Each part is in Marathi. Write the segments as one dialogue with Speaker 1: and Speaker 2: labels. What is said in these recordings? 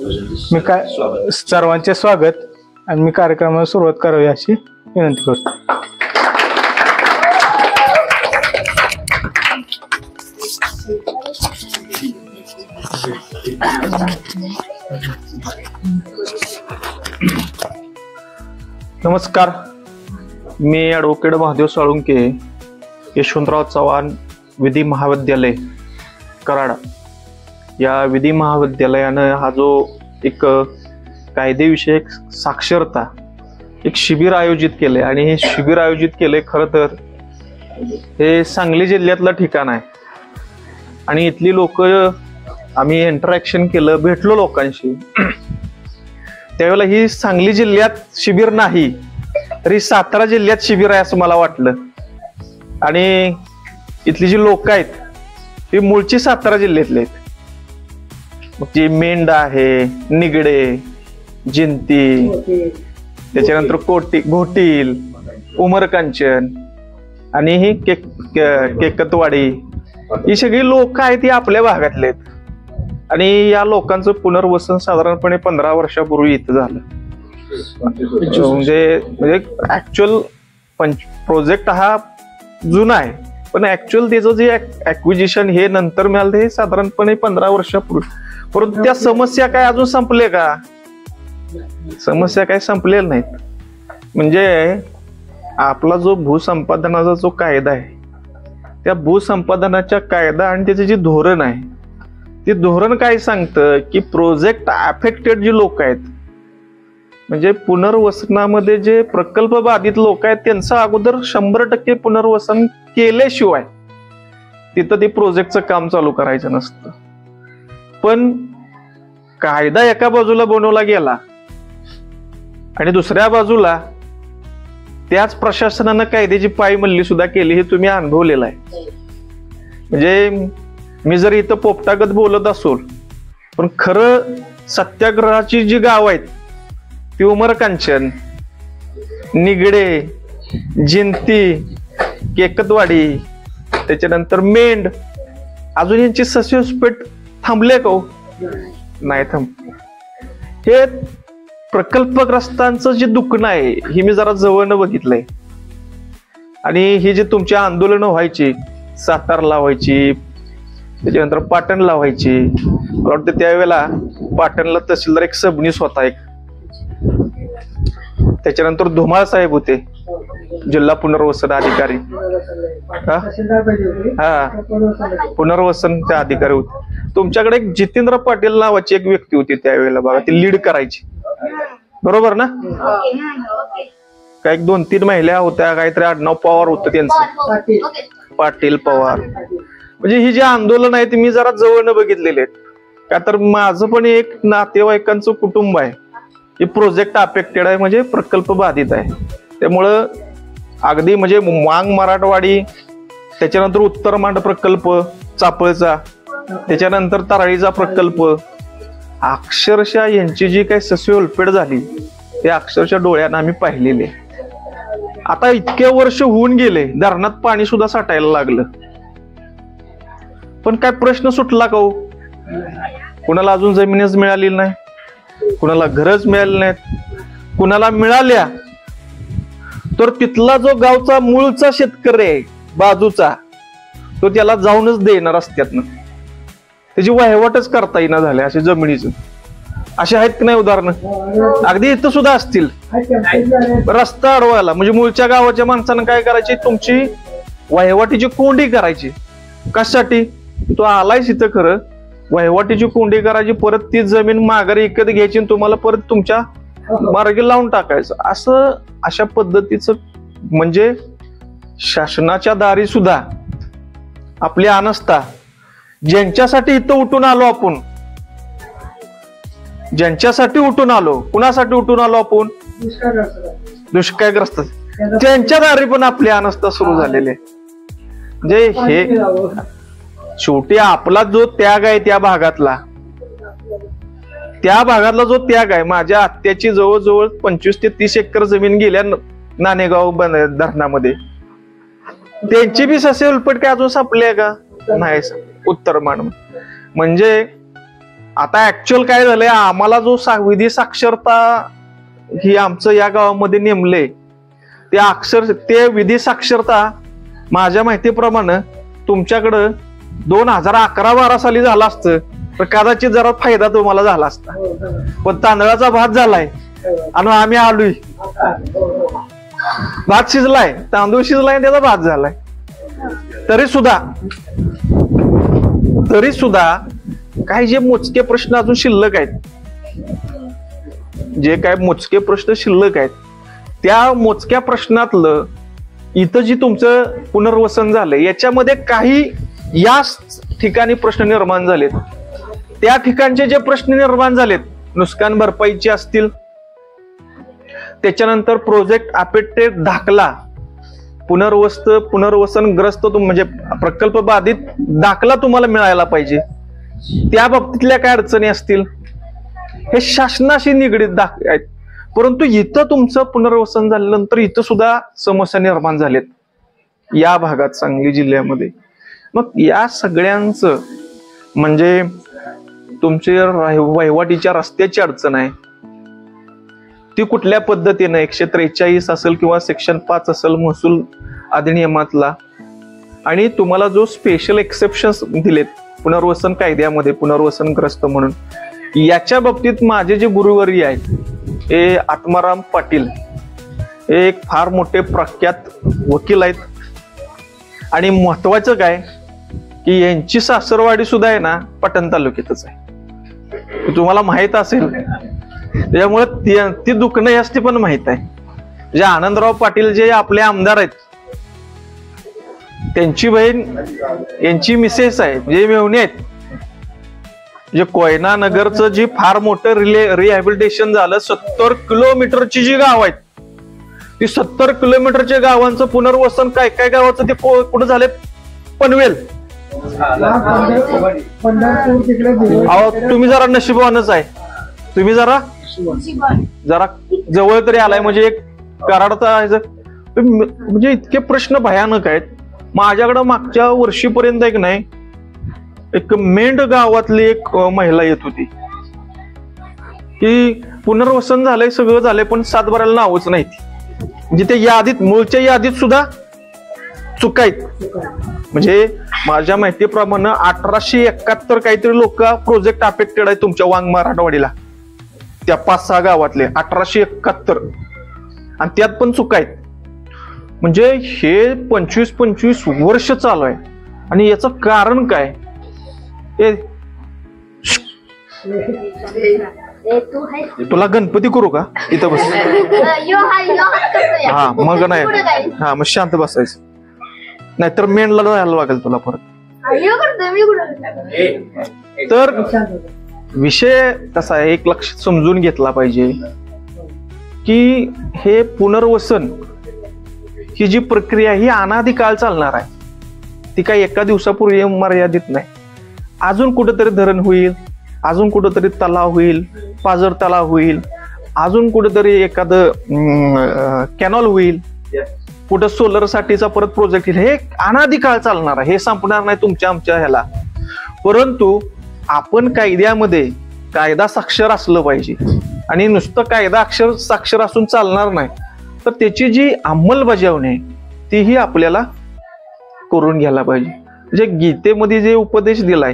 Speaker 1: मी काय सर्वांचे स्वागत आणि मी कार्यक्रमाला सुरुवात करावी अशी विनंती करतो. नमस्कार, मी ॲडव्होकेट महादेव साळुंके, यशवंतराव चव्हाण विधी महाविद्यालय कराड या विधी महाविद्यालयानं हा जो एक कायदेविषयक साक्षरता एक शिबिर आयोजित केले आणि हे शिबिर आयोजित केले खरं तर हे सांगली जिल्ह्यातलं ठिकाण आहे आणि इथली लोक आम्ही इंटरॅक्शन केलं, भेटलो लोकांशी. त्यावेळेला ही सांगली जिल्ह्यात शिबिर नाही तरी सातारा जिल्ह्यात शिबिर आहे असं मला वाटलं. आणि इथली जी लोक आहेत ती मूळची सातारा जिल्ह्यातली आहेत. मग ती मेंढ आहे, निगडे, जिंती, त्याच्यानंतर घोटील, उमरकांचन आणि ही केकतवाडी ही सगळी लोक आहेत ती आपल्या भागातले आहेत. आणि या लोकांचं पुनर्वसन साधारणपणे 15 वर्षापूर्वी इथं झालं. म्हणजे ऍक्च्युअल प्रोजेक्ट हा जुना आहे पण ऍक्च्युअल त्याचं जे ऍक्विजिशन हे नंतर मिळालं हे साधारणपणे 15 वर्षापूर्वी. परंतु त्या समस्या काय अजून संपले का? समस्या काय संपलेल्या नाहीत. म्हणजे आपला जो भूसंपादनाचा जो कायदा आहे त्या भूसंपादनाच्या कायदा आणि त्याचे जे धोरण आहे ते धोरण काय सांगतं की प्रोजेक्ट अफेक्टेड जी लोक आहेत म्हणजे पुनर्वसनामध्ये जे प्रकल्प बाधित लोक आहेत त्यांचं अगोदर 100% पुनर्वसन केल्याशिवाय तिथं ते प्रोजेक्टचं काम चालू करायचं नसतं. पण कायदा एका बाजूला बनवला गेला आणि दुसऱ्या बाजूला त्याच प्रशासनानं कायद्याची पायमल्ली सुद्धा केली हे तुम्ही अनुभवलेलं आहे. म्हणजे मी जर इथं पोपटागत बोलत असो पण खरं सत्याग्रहाची जी गाव आहेत ती उमरकांचन, निगडे, जिंती, केकतवाडी, त्याच्यानंतर मेंढ, अजून यांची सस्यस्पेट थांबले का? नाही थांबले. हे प्रकल्पग्रस्तांचं जे दुखणं आहे हे मी जरा जवळनं बघितलंय. आणि ही जी तुमची आंदोलनं व्हायची, सातारला व्हायची, त्याच्यानंतर पाटणला व्हायची. मला वाटतं त्यावेळेला पाटणला तहसीलदार एक सबनीस होता एक, त्याच्यानंतर धुमाळ साहेब होते जिल्हा पुनर्वसन अधिकारी. हा पुनर्वसनचे अधिकारी होते. तुमच्याकडे एक जितेंद्र पाटील नावाची एक व्यक्ती होती त्यावेळेला बघा, ती लीड करायची बरोबर ना? काही 2-3 महिला होत्या, काहीतरी आडनाव पवार होतं त्यांचं, पाटील पवार. म्हणजे ही जी आंदोलन आहे ती मी जरा जवळनं बघितलेली आहेत. का तर माझं पण एक नातेवाईकांचं कुटुंब आहे हे प्रोजेक्ट अफेक्टेड आहे म्हणजे प्रकल्प बाधित आहे. त्यामुळं अगदी म्हणजे मांग मराठवाडी, त्याच्यानंतर उत्तर मांड प्रकल्प चापळचा, त्याच्यानंतर तराळीचा प्रकल्प, अक्षरशः यांची जी काही सस्य उलपेट झाली ते अक्षरशः डोळ्यानं आम्ही पाहिलेले. आता इतके वर्ष होऊन गेले, धरणात पाणी सुद्धा साठायला लागलं पण काय प्रश्न सुटला का हो? कुणाला अजून जमीनच मिळाली नाही, कुणाला घरच मिळाली नाहीत, कुणाला मिळाल्या तर तिथला जो गावचा मूळचा शेतकरी आहे बाजूचा तो त्याला जाऊनच देणार रस्त्यातनं, त्याची वहिवाटच करता येईना झाल्या अशा जमिनीचं. असे आहेत की नाही उदाहरणं? अगदी इथं सुद्धा असतील. रस्ता अडवायला म्हणजे मूळच्या गावाच्या माणसानं काय करायची, तुमची वहिवाटीची कोंडी करायची. कशासाठी? तो आलायच इथं खरं, वहिवाटीची कोंडी करायची, परत ती जमीन माघारी विकत घ्यायची आणि तुम्हाला परत तुमच्या मार्गी लावून टाकायचं. असं अशा पद्धतीचं म्हणजे शासनाच्या दारी सुद्धा आपली अनास्था. ज्यांच्यासाठी इथं उठून आलो आपण, ज्यांच्यासाठी उठून आलो, कुणासाठी उठून आलो आपण? दुष्काळग्रस्त. त्यांच्या दारी पण आपली अनास्था सुरू झालेली आहे. म्हणजे हे शेवटी आपला जो त्याग आहे त्या भागातला जो त्याग आहे, माझ्या आत्याची जवळजवळ 25 ते 30 एकर जमीन गेल्या नाणेगाव धरणामध्ये. त्यांची बी सस्य उलपट काय अजून संपली आहे का? नाही. उत्तर मांड म्हणजे आता ऍक्च्युअल काय झालंय, आम्हाला जो विधी साक्षरता ही आमचं या गावामध्ये नेमले ते विधी साक्षरता माझ्या माहितीप्रमाणे तुमच्याकडं 2011-12 साली झाला असतं तर कदाचित जरा फायदा तुम्हाला झाला असता. पण तांदळाचा भात झालाय आणि आम्ही आलोय, भात शिजलाय, तांदूळ शिजलाय, त्याचा भात झालाय. तरी सुद्धा काही जे मोजके प्रश्न अजून शिल्लक आहेत, जे काय मोजके प्रश्न शिल्लक आहेत, त्या मोजक्या प्रश्नातलं इथं जी तुमचं पुनर्वसन झालंय याच्यामध्ये काही या ठिकाणी प्रश्न निर्माण झालेत. त्या ठिकाणचे जे प्रश्न निर्माण झालेत, नुकसान भरपाईचे असतील, त्याच्यानंतर प्रोजेक्ट अफेक्टेड दाखला, पुनर्वसनग्रस्त म्हणजे प्रकल्प बाधित दाखला तुम्हाला मिळायला पाहिजे, त्या बाबतीतल्या काय अडचणी असतील, हे शासनाशी निगडीत आहेत. परंतु इथं तुमचं पुनर्वसन झाल्यानंतर इथं सुद्धा समस्या निर्माण झालेत या भागात, सांगली जिल्ह्यामध्ये. मग या सगळ्यांचं म्हणजे तुमचे वहिवाटीच्या रस्त्याची अडचण आहे, ती कुठल्या पद्धतीने 143 असेल किंवा सेक्शन 5 असेल महसूल अधिनियमातला, आणि तुम्हाला जो स्पेशल एक्सेप्शन्स दिलेत पुनर्वसन कायद्यामध्ये पुनर्वसनग्रस्त म्हणून, याच्या बाबतीत माझे जे गुरुवर्य आहेत हे आत्माराम पाटील, हे एक फार मोठे प्रख्यात वकील आहेत. आणि महत्वाचं काय की यांची सासरवाडी सुद्धा आहे ना पाटण तालुक्यातच आहे, तुम्हाला माहित असेल. त्यामुळे ती दुखणं असते पण माहित आहे. जे आनंदराव पाटील जे आपले आमदार आहेत, त्यांची बहीण यांची मिसेस आहे, जे मेहुणे आहेत. जे कोयना नगरचं जे फार मोठं रिहॅबिलिटेशन झालं, 70 किलोमीटरची जी गाव आहेत, ती 70 किलोमीटरच्या गावांचं पुनर्वसन काय काय गावाचं ते कुठं झाले, पनवेल. तुम्ही जरा नशिबवानच आहे, तुम्ही जरा जवळ तरी आलाय, म्हणजे एक कराडचा म्हणजे इतके प्रश्न भयानक आहेत. माझ्याकडे मागच्या वर्षीपर्यंत एक नाही, एक मेंढ गावातली एक महिला येत होती की पुनर्वसन झालंय, सगळं झालंय, पण सातबाऱ्याला नावच नाही. म्हणजे त्या यादीत, मूळच्या यादीत सुद्धा चुका आहेत. म्हणजे माझ्या माहितीप्रमाणे 1871 काहीतरी लोक प्रोजेक्ट अफेक्टेड आहे तुमच्या वांग मराठवाडीला, त्या 5-6 गावातले 1871, आणि त्यात पण चुका आहेत. म्हणजे हे 25 वर्ष चालू आहे. आणि याचं कारण काय, तुला गणपती करू का इथं बस, हा मग नाही, हा मग शांत बसायचं, नाहीतर मेनला जायला लागेल तुला परत. तर विषय कसा आहे, एक लक्ष समजून घेतला पाहिजे की हे पुनर्वसन ही जी प्रक्रिया ही अनादी काळ चालणार आहे, ती काही एका दिवसापूर्वी मर्यादित नाही. अजून कुठेतरी धरण होईल, अजून कुठेतरी तलाव होईल, पाझर तलाव होईल, अजून कुठेतरी एखादं कॅनॉल होईल, कुठं सोलर साठीचा परत प्रोजेक्ट येईल. हे अनादी काळ चालणार आहे, हे संपणार नाही तुमच्या आमच्या ह्याला. परंतु आपण कायद्यामध्ये कायदा साक्षर असलं पाहिजे, आणि नुसतं कायदा साक्षर असून चालणार नाही, तर त्याची जी अंमलबजावणी आहे तीही आपल्याला करून घ्यायला पाहिजे. म्हणजे गीतेमध्ये जे उपदेश दिलाय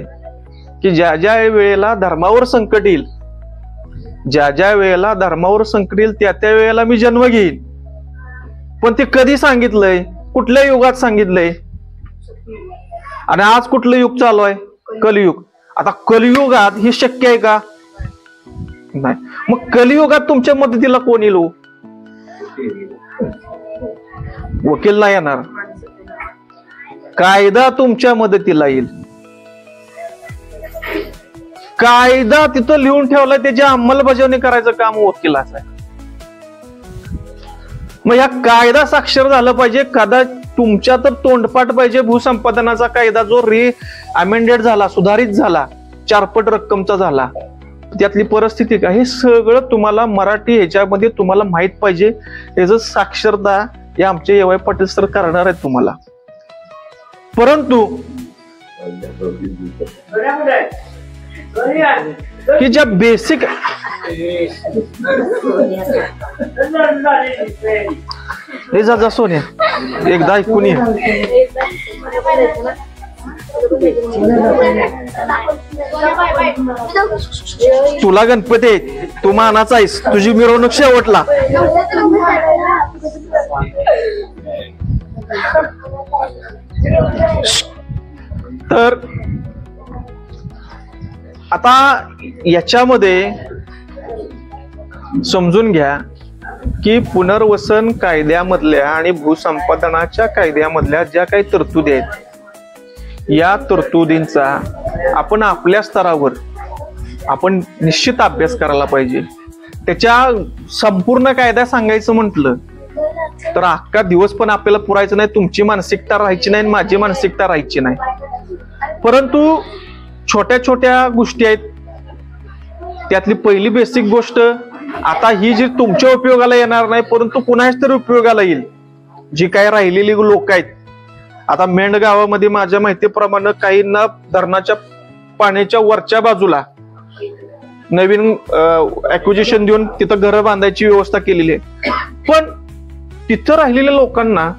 Speaker 1: की ज्या ज्या वेळेला धर्मावर संकट येईल, ज्या ज्या वेळेला धर्मावर संकट येईल त्या त्या वेळेला मी जन्म घेईन. पण ते कधी सांगितलंय, कुठल्या युगात सांगितलंय, आणि आज कुठलं युग चालू आहे, कलियुग. आता कलियुगात हे शक्य आहे का, नाही. मग कलियुगात तुमच्या मदतीला कोण येईल, वकील नाही येणार, कायदा तुमच्या मदतीला येईल. कायदा तिथं लिहून ठेवलाय, त्याची अंमलबजावणी करायचं काम वकिलाचं आहे. मग या कायदा साक्षर झालं पाहिजे. तुमच्या तर तोंडपाठ पाहिजे. भूसंपादनाचा कायदा जो अमेंडेड झाला, सुधारित झाला, 4 पट रक्कमचा झाला, त्यातली परिस्थिती काय, हे सगळं तुम्हाला मराठी ह्याच्यामध्ये तुम्हाला माहित पाहिजे. याचं साक्षरता हे आमचे ए.वाय. पाटील सर करणार आहेत तुम्हाला. परंतु की ज्या बेसिक हे जा सोन्या एकदा ऐकून ये. तुला गणपती आहे, तू मानाचा आहेस, तुझी मिरवणूक शेवटला. तर आता याच्यामध्ये समजून घ्या की पुनर्वसन कायद्यामधल्या आणि भूसंपादनाच्या कायद्यामधल्या ज्या काही तरतुदी आहेत, या तरतुदींचा आपण आपल्या स्तरावर आपण निश्चित अभ्यास करायला पाहिजे. त्याच्या संपूर्ण कायदा सांगायचं म्हटलं तर अख्खा दिवस पण आपल्याला पुरायचं नाही. तुमची मानसिकता राहायची नाही, माझी मानसिकता राहायची नाही. परंतु छोट्या छोट्या गोष्टी आहेत. त्यातली पहिली बेसिक गोष्ट, आता ही जी तुमच्या उपयोगाला येणार नाही परंतु कुणाच तरी उपयोगाला येईल, जी काही राहिलेली लोक आहेत. आता मेंढ गावामध्ये माझ्या माहितीप्रमाणे काहींना धरणाच्या पाण्याच्या वरच्या बाजूला नवीन ऍक्विजिशन देऊन तिथं घरं बांधायची व्यवस्था केलेली आहे. पण तिथं राहिलेल्या लोकांना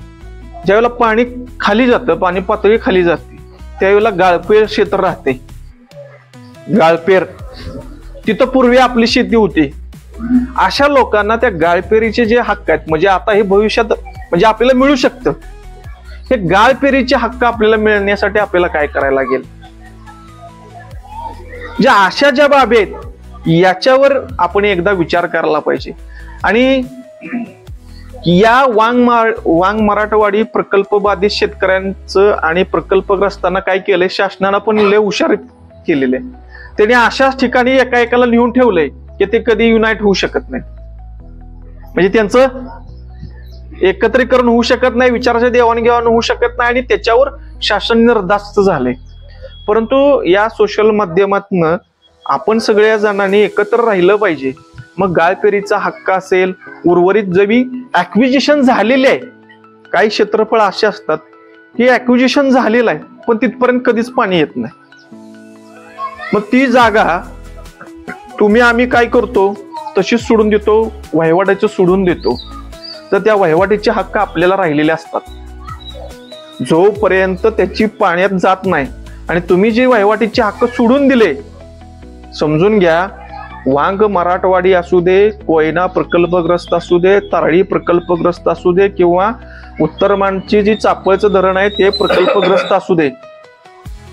Speaker 1: ज्यावेळेला पाणी खाली जातं, पाणी पातळी खाली जाते, त्यावेळेला गाळपेर क्षेत्र राहते. गाळपेर तिथं पूर्वी आपली शेती होती. अशा लोकांना त्या गाळपेरीचे जे हक्क आहेत, म्हणजे आता हे भविष्यात म्हणजे आपल्याला मिळू शकतं, हे गाळपेरीचे हक्क आपल्याला मिळण्यासाठी आपल्याला काय करायला लागेल, ज्या अशा ज्या बाबी आहेत याच्यावर आपण एकदा विचार करायला पाहिजे. आणि या वांग मराठवाडी प्रकल्प बाधित शेतकऱ्यांचं आणि प्रकल्पग्रस्तांना काय केलंय, शासनानं पण लय हुशार केलेले. त्यांनी अशाच ठिकाणी एका एकाला लिहून ठेवलंय की ते कधी युनाइट होऊ शकत नाही, म्हणजे त्यांचं एकत्रीकरण होऊ शकत नाही, विचाराचे देवाणघेवाण होऊ शकत नाही, आणि त्याच्यावर शासन निर्धास्त झाले. परंतु या सोशल माध्यमातनं आपण सगळ्या जणांनी एकत्र राहिलं पाहिजे. मग गाळपेरीचा हक्क असेल, उर्वरित जमी ऍक्विजिशन झालेले आहे. काही क्षेत्रफळ असे असतात की ऍक्विजिशन झालेलं आहे पण तिथपर्यंत कधीच पाणी येत नाही. मग ती जागा तुम्ही आम्ही काय करतो, तशीच सोडून देतो, वहिवाटाचं सोडून देतो. तर त्या वहिवाटीचे हक्क आपल्याला राहिलेले असतात. जोपर्यंत त्याची पाण्यात जात नाही आणि तुम्ही जे वहिवाटीचे हक्क सोडून दिले, समजून घ्या, वांग मराठवाडी असू दे, कोयना प्रकल्पग्रस्त असू दे, तारळी प्रकल्पग्रस्त असू दे, किंवा उत्तरमानची जी चापळचं धरण आहे ते प्रकल्पग्रस्त असू दे,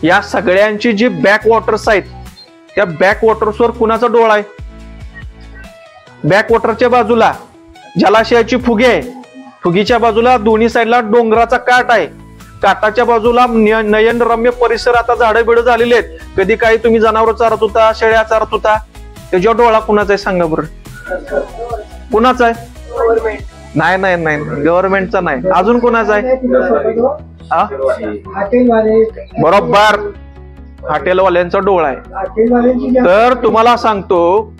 Speaker 1: या सगळ्यांची जी बॅक वॉटर्स आहेत, त्या बॅक वॉटर्सवर कुणाचा डोळा आहे? बॅक वॉटरच्या बाजूला जलाशयाची फुगे आहे, फुगीच्या बाजूला दोन्ही साईडला डोंगराचा काठ आहे, काटाच्या बाजूला नयनरम्य परिसर, आता झाडं बिडं झालेली आहेत. कधी काही तुम्ही जनावर चारत होता, शेळ्या चारत होता, त्याच्यावर डोळा कुणाचा आहे सांगा बरं? कुणाचा आहे? नाही नाही नाही, गव्हर्नमेंटचा नाही. अजून कुणाचा आहे? बरोबर, हॉटेलवाल्यांचा डोळा आहे. तर तुम्हाला सांगतो,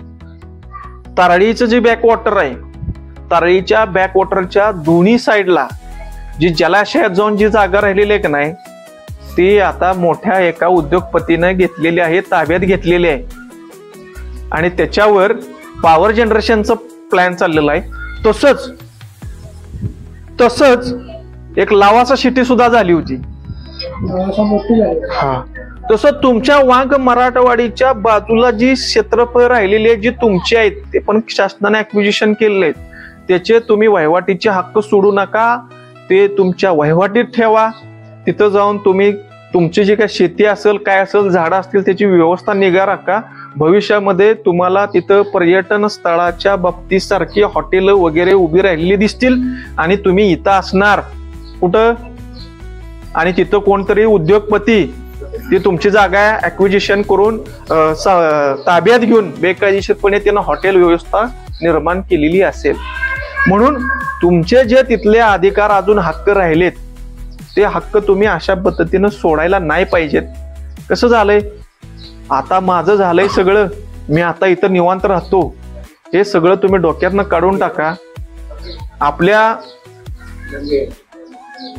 Speaker 1: तारळीचं जे बॅकवॉटर आहे, तारळीच्या बॅकवॉटरच्या दोन्ही साईडला जी जलाशयात जाऊन जी जागा राहिलेली आहे की नाही, ती आता मोठ्या एका उद्योगपतीने घेतलेली आहे, ताब्यात घेतलेली आहे. आणि त्याच्यावर पॉवर जनरेशनचा प्लॅन चाललेला आहे. तसंच एक लावासा सिटी सुद्धा झाली होती. हा, तसं तुमच्या वांग मराठवाडीच्या बाजूला जी क्षेत्रफळ राहिलेली आहे, जी तुमची आहेत, ते पण शासनाने ऍक्विजिशन केलेले आहेत. त्याचे तुम्ही वहिवाटीचे हक्क सोडू नका, ते तुमच्या वहिवाटीत ठेवा. तिथं जाऊन तुम्ही तुमची जी काय शेती असेल, काय असेल, झाडं असतील, त्याची व्यवस्था निगा राखा. भविष्यामध्ये तुम्हाला तिथं पर्यटन स्थळाच्या बाबतीत सारखी हॉटेल वगैरे उभी राहिलेली दिसतील आणि तुम्ही इथं असणार कुठं, आणि तिथं कोणतरी उद्योगपती ती तुमची जागा ऍक्विजिशन करून ताब्यात घेऊन बेकायदेशीरपणे त्यानं हॉटेल व्यवस्था निर्माण केलेली असेल. म्हणून तुमचे जे तिथले अधिकार अजून हक्क राहिलेत, ते हक्क तुम्ही अशा पद्धतीनं सोडायला नाही पाहिजेत. कसं झालंय, आता माझं झालंय सगळं, मी आता इथं निवांत राहतो, हे सगळं तुम्ही डोक्यातनं काढून टाका.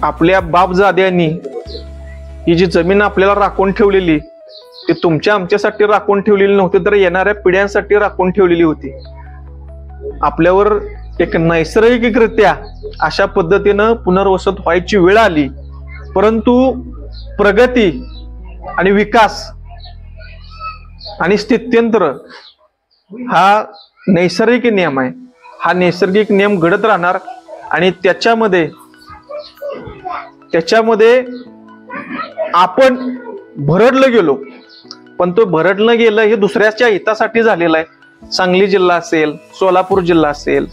Speaker 1: आपल्या बापजाद्यांनी ही जी जमीन आपल्याला राखून ठेवलेली, ती तुमच्या आमच्यासाठी राखून ठेवलेली नव्हती, तर येणाऱ्या पिढ्यांसाठी राखून ठेवलेली होती. आपल्यावर एक नैसर्गिकरित्या अशा पद्धतीनं पुनर्वसत व्हायची वेळ आली, परंतु प्रगती आणि विकास आणि स्थित्यंतर हा नैसर्गिक नियम आहे. हा नैसर्गिक नियम घडत राहणार आणि त्याच्यामध्ये आपण भरडलं गेलो, पण तो भरडलं गेलं हे दुसऱ्याच्या हितासाठी झालेलं आहे. सांगली जिल्हा असेल, सोलापूर जिल्हा असेल,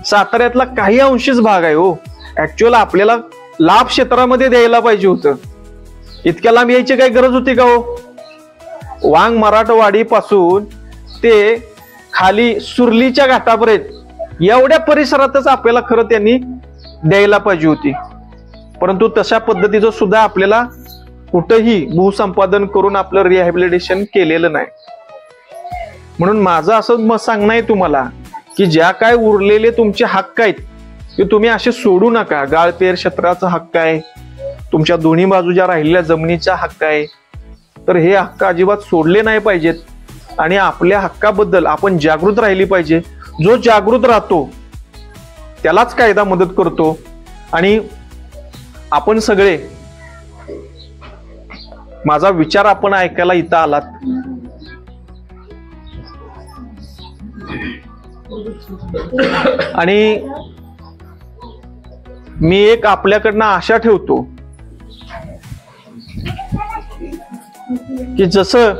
Speaker 1: साताऱ्यातला काही अंशीच भाग आहे हो. ऍक्च्युअल आपल्याला लाभ क्षेत्रामध्ये द्यायला पाहिजे होतं. इतक्या लांब यायची काही गरज होती का हो? वांग मराठवाडी पासून ते खाली सुरलीच्या घाटापर्यंत एवढ्या परिसरातच आपल्याला खरं त्यांनी द्यायला पाहिजे होती. परंतु तशा पद्धतीचं सुद्धा आपल्याला कुठंही भूसंपादन करून आपलं रिहॅबिलिटेशन केलेलं नाही. म्हणून माझं असं मत सांगणं आहे तुम्हाला की ज्या काय उरलेले तुमचे हक्क आहेत ते तुम्ही असे सोडू नका. गाळपेर क्षेत्राचा हक्क आहे, तुमच्या दोन्ही बाजूच्या राहिलेल्या जमिनीचा हक्क आहे, तर हे हक्क अजिबात सोडले नाही पाहिजेत. आणि आपल्या हक्काबद्दल आपण जागृत राहिली पाहिजे. जो जागृत राहतो त्यालाच कायदा मदत करतो. आणि आपण सगळे, माझा विचार आपण ऐकायला इथं आलात, आणि मी एक आपल्याकडनं आशा ठेवतो की जसं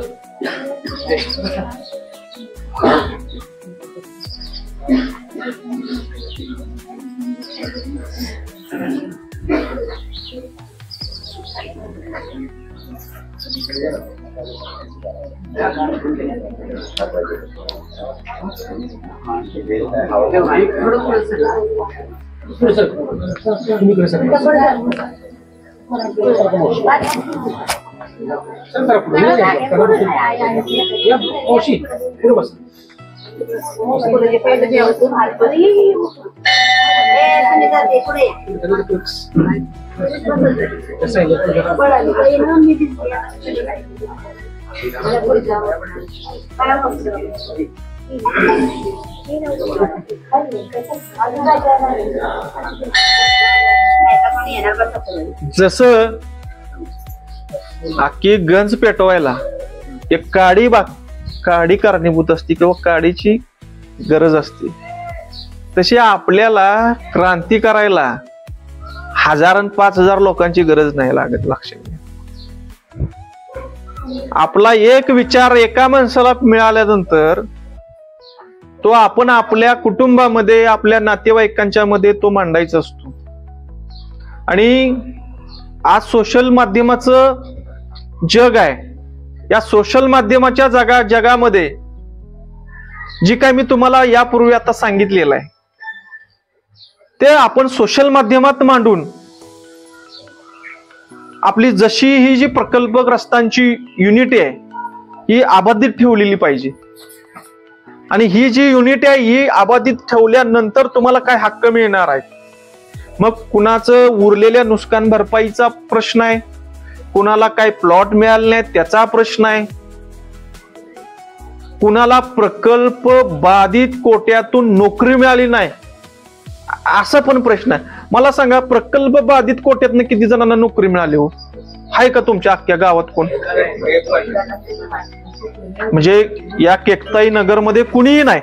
Speaker 1: जसं आखी गंज पेटवायला एक काडी कारणीभूत असते किंवा काडीची गरज असते, तशी आपल्याला क्रांती करायला 1000 आणि 5000 लोकांची गरज नाही लागत. लक्षात घ्या, आपला एक विचार एका माणसाला मिळाल्यानंतर तो आपण आपल्या कुटुंबामध्ये, आपल्या नातेवाईकांच्या मध्ये तो मांडायचा असतो. आणि आज सोशल माध्यमाचं जग आहे. या सोशल माध्यमाच्या जगामध्ये जी काय मी तुम्हाला यापूर्वी आता सांगितलेलं आहे ते आपण सोशल माध्यमात मांडून आपली जशी ही जी प्रकल्पग्रस्तांची युनिटी आहे ही अबाधित ठेवलेली पाहिजे. आणि ही जी युनिटी आहे ही अबाधित ठेवल्यानंतर तुम्हाला काय हक्क मिळणार आहे. मग कुणाचं उरलेल्या नुकसान भरपाईचा प्रश्न आहे, कुणाला काय प्लॉट मिळाले नाही त्याचा प्रश्न आहे, कुणाला प्रकल्प बाधित कोट्यातून नोकरी मिळाली नाही असा पण प्रश्न आहे. मला सांगा, प्रकल्प बाधित कोट्यातून किती जणांना नोकरी मिळाली हो? आहे का तुमच्या अख्ख्या गावात कोण? म्हणजे या केकताई नगर मध्ये कुणीही नाही.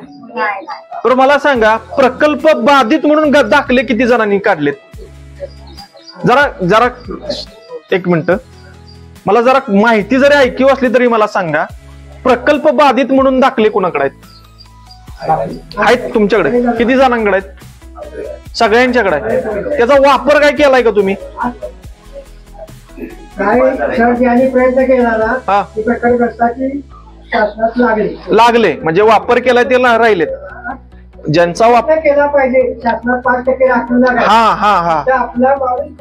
Speaker 1: तर मला सांगा, प्रकल्प बाधित म्हणून दाखले किती जणांनी काढलेत? जरा एक मिनिट, मला जरा माहिती जरी ऐकीव असली तरी मला सांगा, प्रकल्प बाधित म्हणून दाखले कोणाकडे आहेत? तुमच्याकडे किती जणांकडे आहेत? सगळ्यांच्याकडे आहे. त्याचा वापर काय केलाय का तुम्ही?
Speaker 2: प्रयत्न केला ना,
Speaker 1: लागले म्हणजे वापर केलाय ते राहिलेत. ज्यांचा वापर
Speaker 2: केला पाहिजे शासनात 5% राखून आपला माणूस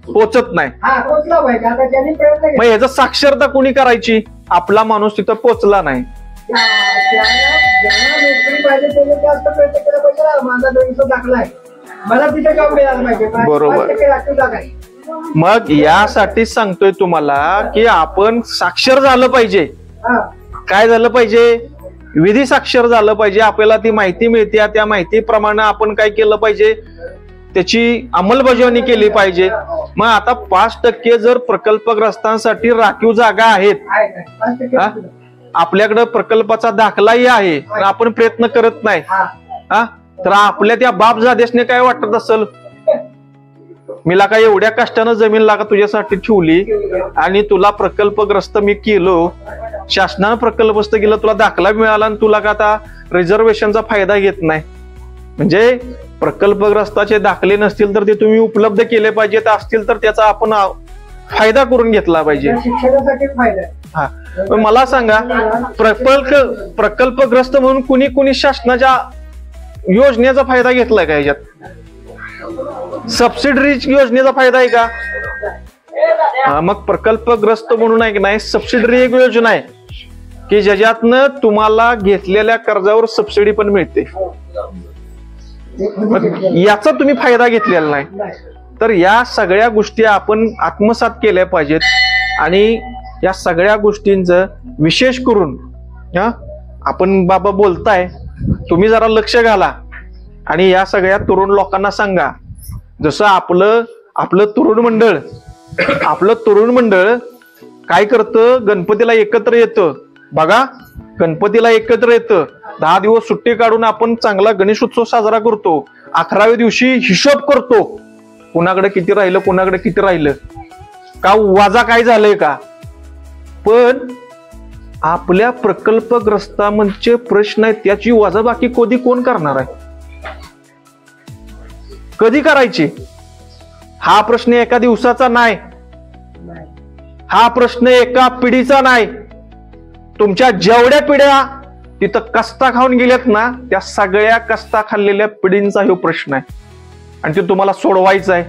Speaker 1: पोचत नाही.
Speaker 2: पोचला पाहिजे. आता ज्यांनी प्रयत्न केला,
Speaker 1: मग याचा साक्षरता कोणी करायची? आपला माणूस तिथं पोचला नाही.
Speaker 2: ज्यांना नोकरी पाहिजे त्यांनी जास्त प्रयत्न केला पाहिजे. माझा 200 दाखला आहे, मला तिथे काम मिळालं पाहिजे.
Speaker 1: बरोबर. मग यासाठी सांगतोय तुम्हाला की आपण साक्षर झालं पाहिजे. काय झालं पाहिजे? विधी साक्षर झालं पाहिजे. आपल्याला ती माहिती मिळते, त्या माहितीप्रमाणे आपण काय केलं पाहिजे, त्याची अंमलबजावणी केली पाहिजे. मग आता 5% जर प्रकल्पग्रस्तांसाठी राखीव जागा आहेत, आपल्याकडे प्रकल्पाचा दाखलाही आहे, पण आपण प्रयत्न करत नाही, तर आपल्या त्या बापजादेशने काय वाटत असेल, मीला काय एवढ्या कष्टानं जमीन लागा तुझ्यासाठी ठेवली आणि तुला प्रकल्पग्रस्त मी केलो, शासनानं प्रकल्पग्रस्त केलं, तुला दाखला मिळाला आणि तुला का आता रिझर्वेशनचा फायदा घेत नाही. म्हणजे प्रकल्पग्रस्ताचे दाखले नसतील तर ते तुम्ही उपलब्ध केले पाहिजेत, असतील तर त्याचा आपण फायदा करून घेतला पाहिजे.
Speaker 2: शिक्षणासाठी फायदा.
Speaker 1: हा, मला सांगा, प्रकल्पग्रस्त म्हणून कुणी कुणी शासनाच्या योजनेचा फायदा घेतलाय का? ह्याच्यात सबसिडी योजनेचा फायदा आहे का? मग प्रकल्पग्रस्त म्हणून आहे की नाही, सबसिडी एक योजना आहे की ज्याच्यातनं तुम्हाला घेतलेल्या कर्जावर सबसिडी पण मिळते. याचा तुम्ही फायदा घेतलेला नाही. तर या सगळ्या गोष्टी आपण आत्मसात केल्या पाहिजेत आणि या सगळ्या गोष्टींचं विशेष करून आपण बाबा बोलताय, तुम्ही जरा लक्ष घाला आणि या सगळ्या तरुण लोकांना सांगा. जसं आपलं तरुण मंडळ काय करतं, गणपतीला एकत्र येतं. बघा, गणपतीला एकत्र येतं, 10 दिवस सुट्टी काढून आपण चांगला गणेशोत्सव साजरा करतो. 11व्या दिवशी हिशोब करतो, कोणाकडे किती राहिलं, कोणाकडे किती राहिलं, का वाजा काय झालंय का. पण आपल्या प्रकल्पग्रस्तांचे प्रश्न आहेत, त्याची वजाबाकी कधी कोण करणार आहे, कधी करायची? हा प्रश्न एका दिवसाचा नाही, हा प्रश्न एका पिढीचा नाही. तुमच्या जेवढ्या पिढ्या तिथं कष्टा खाऊन गेल्यात ना, त्या सगळ्या कष्टा खाल्लेल्या पिढींचा हा प्रश्न आहे आणि ते तुम्हाला सोडवायचा आहे.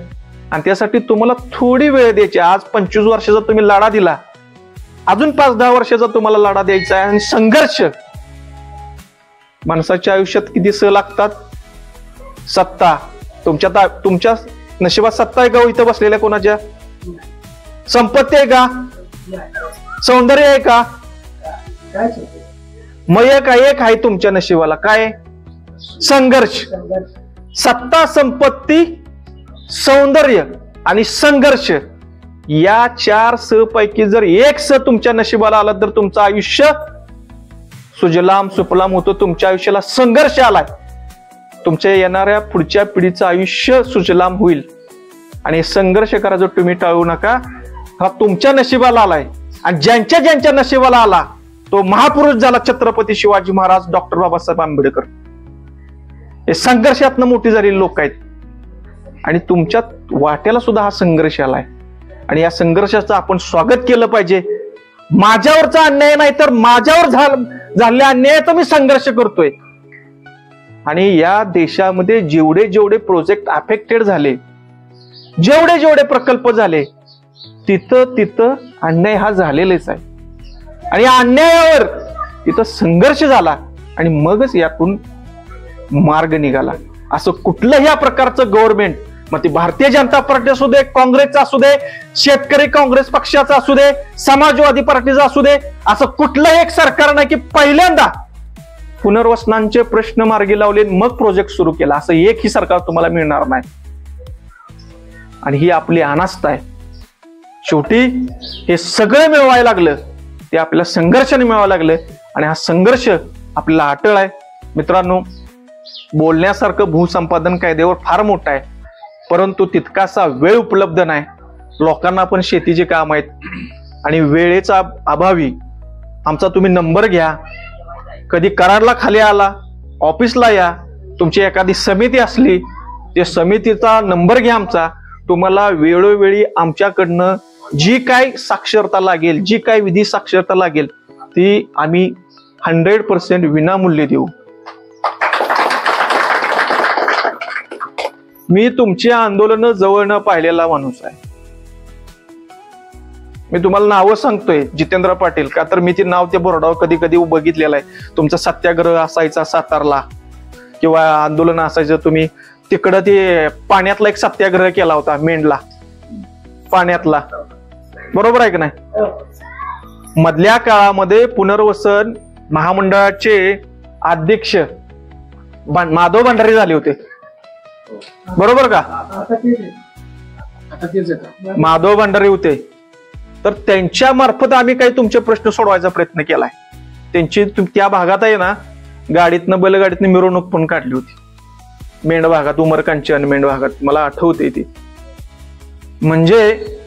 Speaker 1: आणि त्यासाठी तुम्हाला थोडी वेळ द्यायची. आज 25 वर्षाचा तुम्ही लढा दिला, अजून 5-10 वर्षाचा तुम्हाला लढा द्यायचा आहे. आणि संघर्ष, माणसाच्या आयुष्यात किती सह लागतात? सत्ता. तुमच्या नशिबात सत्ता आहे का? इथं बसलेल्या कोणाच्या? संपत्ती आहे का? सौंदर्य आहे का? मग एक आहे तुमच्या नशिबाला, काय? संघर्ष. सत्ता, संपत्ती, सौंदर्य आणि संघर्ष, या 4 स पैकी जर एक स तुमच्या नशिबाला आला तर तुमचं आयुष्य सुजलाम सुफलाम होतं. तुमच्या आयुष्याला संघर्ष आलाय, तुमच्या येणाऱ्या पुढच्या पिढीचं आयुष्य सुजलाम होईल. आणि संघर्ष करायचं तुम्ही टाळू नका. हा तुमच्या नशिबाला आलाय आणि ज्यांच्या नशिबाला आला तो महापुरुष झाला, छत्रपती शिवाजी महाराज, डॉक्टर बाबासाहेब आंबेडकर. हे संघर्षातनं मोठी झालेली लोक आहेत आणि तुमच्या वाट्याला सुद्धा हा संघर्ष आलाय आणि या संघर्षाचं आपण स्वागत केलं पाहिजे. माझ्यावरचा अन्याय नाही तर माझ्यावर झालेल्या अन्यायाचा मी संघर्ष करतोय. आणि या देशामध्ये जेवढे प्रोजेक्ट अफेक्टेड झाले, जेवढे प्रकल्प झाले, तिथं अन्याय हा झालेलाच आहे. आणि या अन्यायावर तिथं संघर्ष झाला आणि मगच यातून मार्ग निघाला. असं कुठल्याही प्रकारचं गव्हर्नमेंट, मग ती भारतीय जनता पार्टी असू दे, काँग्रेसचा असू दे, शेतकरी काँग्रेस पक्षाचा असू दे, समाजवादी पार्टीचा असू दे, असं कुठलंही एक सरकार नाही की पहिल्यांदा पुनर्वसनांचे प्रश्न मार्गी लावले मग प्रोजेक्ट सुरू केला. असं एकही सरकार तुम्हाला मिळणार नाही. आणि ही आपली अनास्था आहे. शेवटी हे सगळं मिळवायला लागलं ते आपल्याला संघर्षाने मिळवावं लागलं आणि हा संघर्ष आपल्याला अटळ आहे. मित्रांनो, बोलण्यासारखं भूसंपादन कायद्यावर फार मोठा आहे, परंतु तितकासा वेळ उपलब्ध नाही. लोकांना पण शेतीचे काम आहेत आणि वेळेचा अभावी आमचा तुम्ही नंबर घ्या, कधी कराडला खाली आला, ऑफिसला या, तुमची एखादी समिती असली, त्या समितीचा नंबर घ्या आमचा. तुम्हाला वेळोवेळी आमच्याकडनं जी काय साक्षरता लागेल, जी काय विधी साक्षरता लागेल, ती आम्ही 100% विनामूल्य देऊ. मी तुमची आंदोलनं जवळ न पाहिलेला माणूस आहे. मी तुम्हाला नावं सांगतोय, जितेंद्र पाटील, का तर मी ते नाव त्या बोर्डावर कधी कधी बघितलेलं आहे. तुमचा सत्याग्रह असायचा सातारला किंवा आंदोलन असायचं, तुम्ही तिकडं ते पाण्यातला एक सत्याग्रह केला होता मेंढला, पाण्यातला, बरोबर आहे की नाही? मधल्या काळामध्ये पुनर्वसन महामंडळाचे अध्यक्ष माधव भंडारी झाले होते, बरोबर का? माधव भंडारी होते. तर त्यांच्या मार्फत आम्ही काही तुमचे प्रश्न सोडवायचा प्रयत्न केलाय. त्यांची त्या भागात आहे ना, गाडीतनं बैलगाडीतनं मिरवणूक पण काढली होती मेंढ भागात, उमरकांची आणि मेंढ भागात, मला आठवते ती. म्हणजे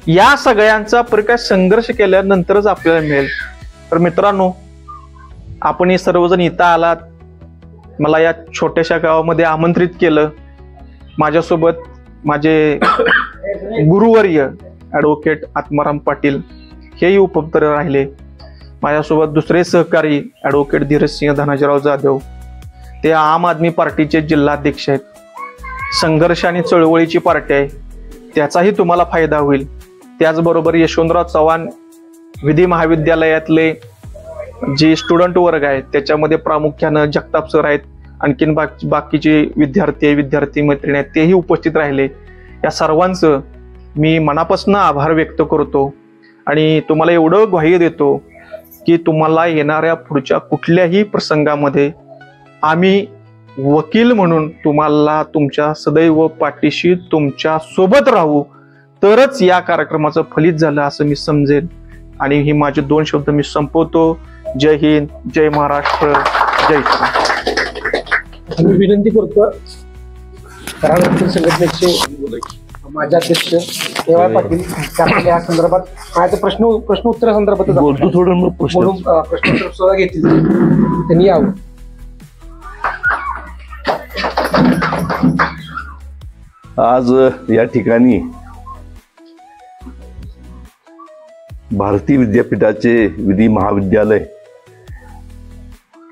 Speaker 1: या सगळ्यांचा प्रकाश संघर्ष केल्यानंतरच आपल्याला मिळेल. तर मित्रांनो, आपण हे सर्वजण इथं आलात, मला या छोट्याशा गावामध्ये आमंत्रित केलं. माझ्यासोबत माझे गुरुवर्य ऍडव्होकेट आत्माराम पाटील हेही उपस्थित राहिले. माझ्यासोबत दुसरे सहकारी ऍडव्होकेट धीरजसिंह धनाजीराव जाधव, ते आम आदमी पार्टीचे जिल्हाध्यक्ष आहेत. संघर्ष आणि चळवळीची पार्टी आहे, त्याचाही तुम्हाला फायदा होईल. त्याचबरोबर यशवंतराव चव्हाण विधी महाविद्यालयातले जे स्टुडंट वर्ग आहेत त्याच्यामध्ये प्रामुख्यानं जगताप सर आहेत, आणखीन बाकीचे विद्यार्थी मैत्रिणी आहेत, तेही उपस्थित राहिले. या सर्वांचं मी मनापासून आभार व्यक्त करतो आणि तुम्हाला एवढं ग्वाही देतो की तुम्हाला येणाऱ्या पुढच्या कुठल्याही प्रसंगामध्ये आम्ही वकील म्हणून तुम्हाला तुमच्या सदैव पाठीशी तुमच्या सोबत राहू, तरच या कार्यक्रमाचं फलित झालं असं मी समजेन. आणि ही माझे 2 शब्द मी संपवतो. जय हिंद, जय महाराष्ट्र, जय श्री.
Speaker 3: मी विनंती करतो कराड संघटनेचे माझे अध्यक्ष केवाय पाटील या संदर्भात माझ्या प्रश्न उत्तरासंदर्भात
Speaker 4: बोलतो थोडं
Speaker 3: प्रश्न उत्तर सुद्धा घेतील, त्यांनी यावं.
Speaker 4: आज या ठिकाणी भारतीय विद्यापीठाचे विधी महाविद्यालय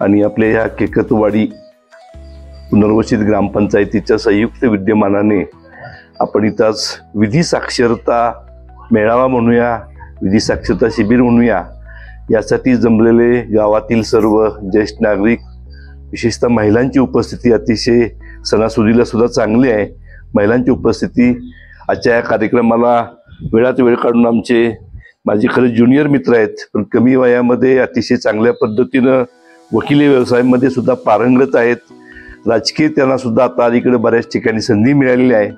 Speaker 4: आणि आपल्या ह्या केकतवाडी पुनर्वसित ग्रामपंचायतीच्या संयुक्त विद्यमानाने आपण इथंच विधी साक्षरता मेळावा म्हणूया, विधी साक्षरता शिबिर म्हणूया, यासाठी जमलेले गावातील सर्व ज्येष्ठ नागरिक, विशेषतः महिलांची उपस्थिती अतिशय सणासुदीला सुद्धा चांगली आहे. महिलांची उपस्थिती आजच्या या कार्यक्रमाला वेळात वेळ काढून माझे खरं ज्युनियर मित्र आहेत, पण कमी वयामध्ये अतिशय चांगल्या पद्धतीनं वकिली व्यवसायामध्ये सुद्धा पारंगत आहेत. राजकीय त्यांना सुद्धा आता अलीकडे बऱ्याच ठिकाणी संधी मिळालेली आहे.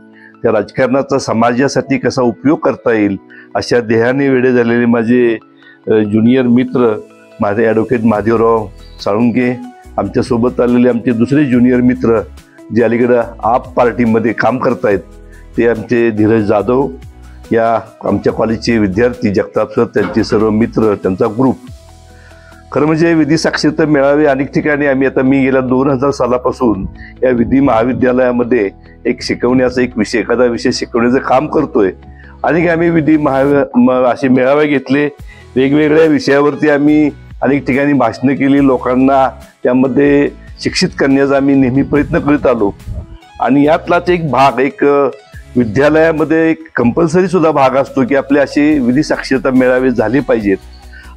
Speaker 4: त्या राजकारणाचा समाजासाठी कसा उपयोग करता येईल अशा ध्येयाने वेडे झालेले माझे ज्युनियर मित्र, माझे ॲडव्होकेट महादेवराव साळुंके, आमच्यासोबत आलेले आमचे दुसरे ज्युनियर मित्र जे अलीकडं आप पार्टीमध्ये काम करतायत, ते आमचे धीरज जाधव, या आमच्या कॉलेजचे विद्यार्थी जगताप सर, त्यांचे सर्व मित्र, त्यांचा ग्रुप. खरं म्हणजे विधी साक्षरता मेळावे अनेक ठिकाणी मी गेल्या 2000 सालापासून या विधी महाविद्यालयामध्ये एक शिकवण्याचा एक विषय, एखादा विषय शिकवण्याचं काम करतोय. आणि आम्ही विधी असे मेळावे घेतले, वेगवेगळ्या विषयावरती आम्ही अनेक ठिकाणी भाषणं केली, लोकांना त्यामध्ये शिक्षित करण्याचा आम्ही नेहमी प्रयत्न करीत आलो. आणि यातलाच एक भाग, एक विद्यालयामध्ये एक कंपल्सरी सुद्धा भाग असतो की आपले असे विधी साक्षरता मेळावे झाले पाहिजेत.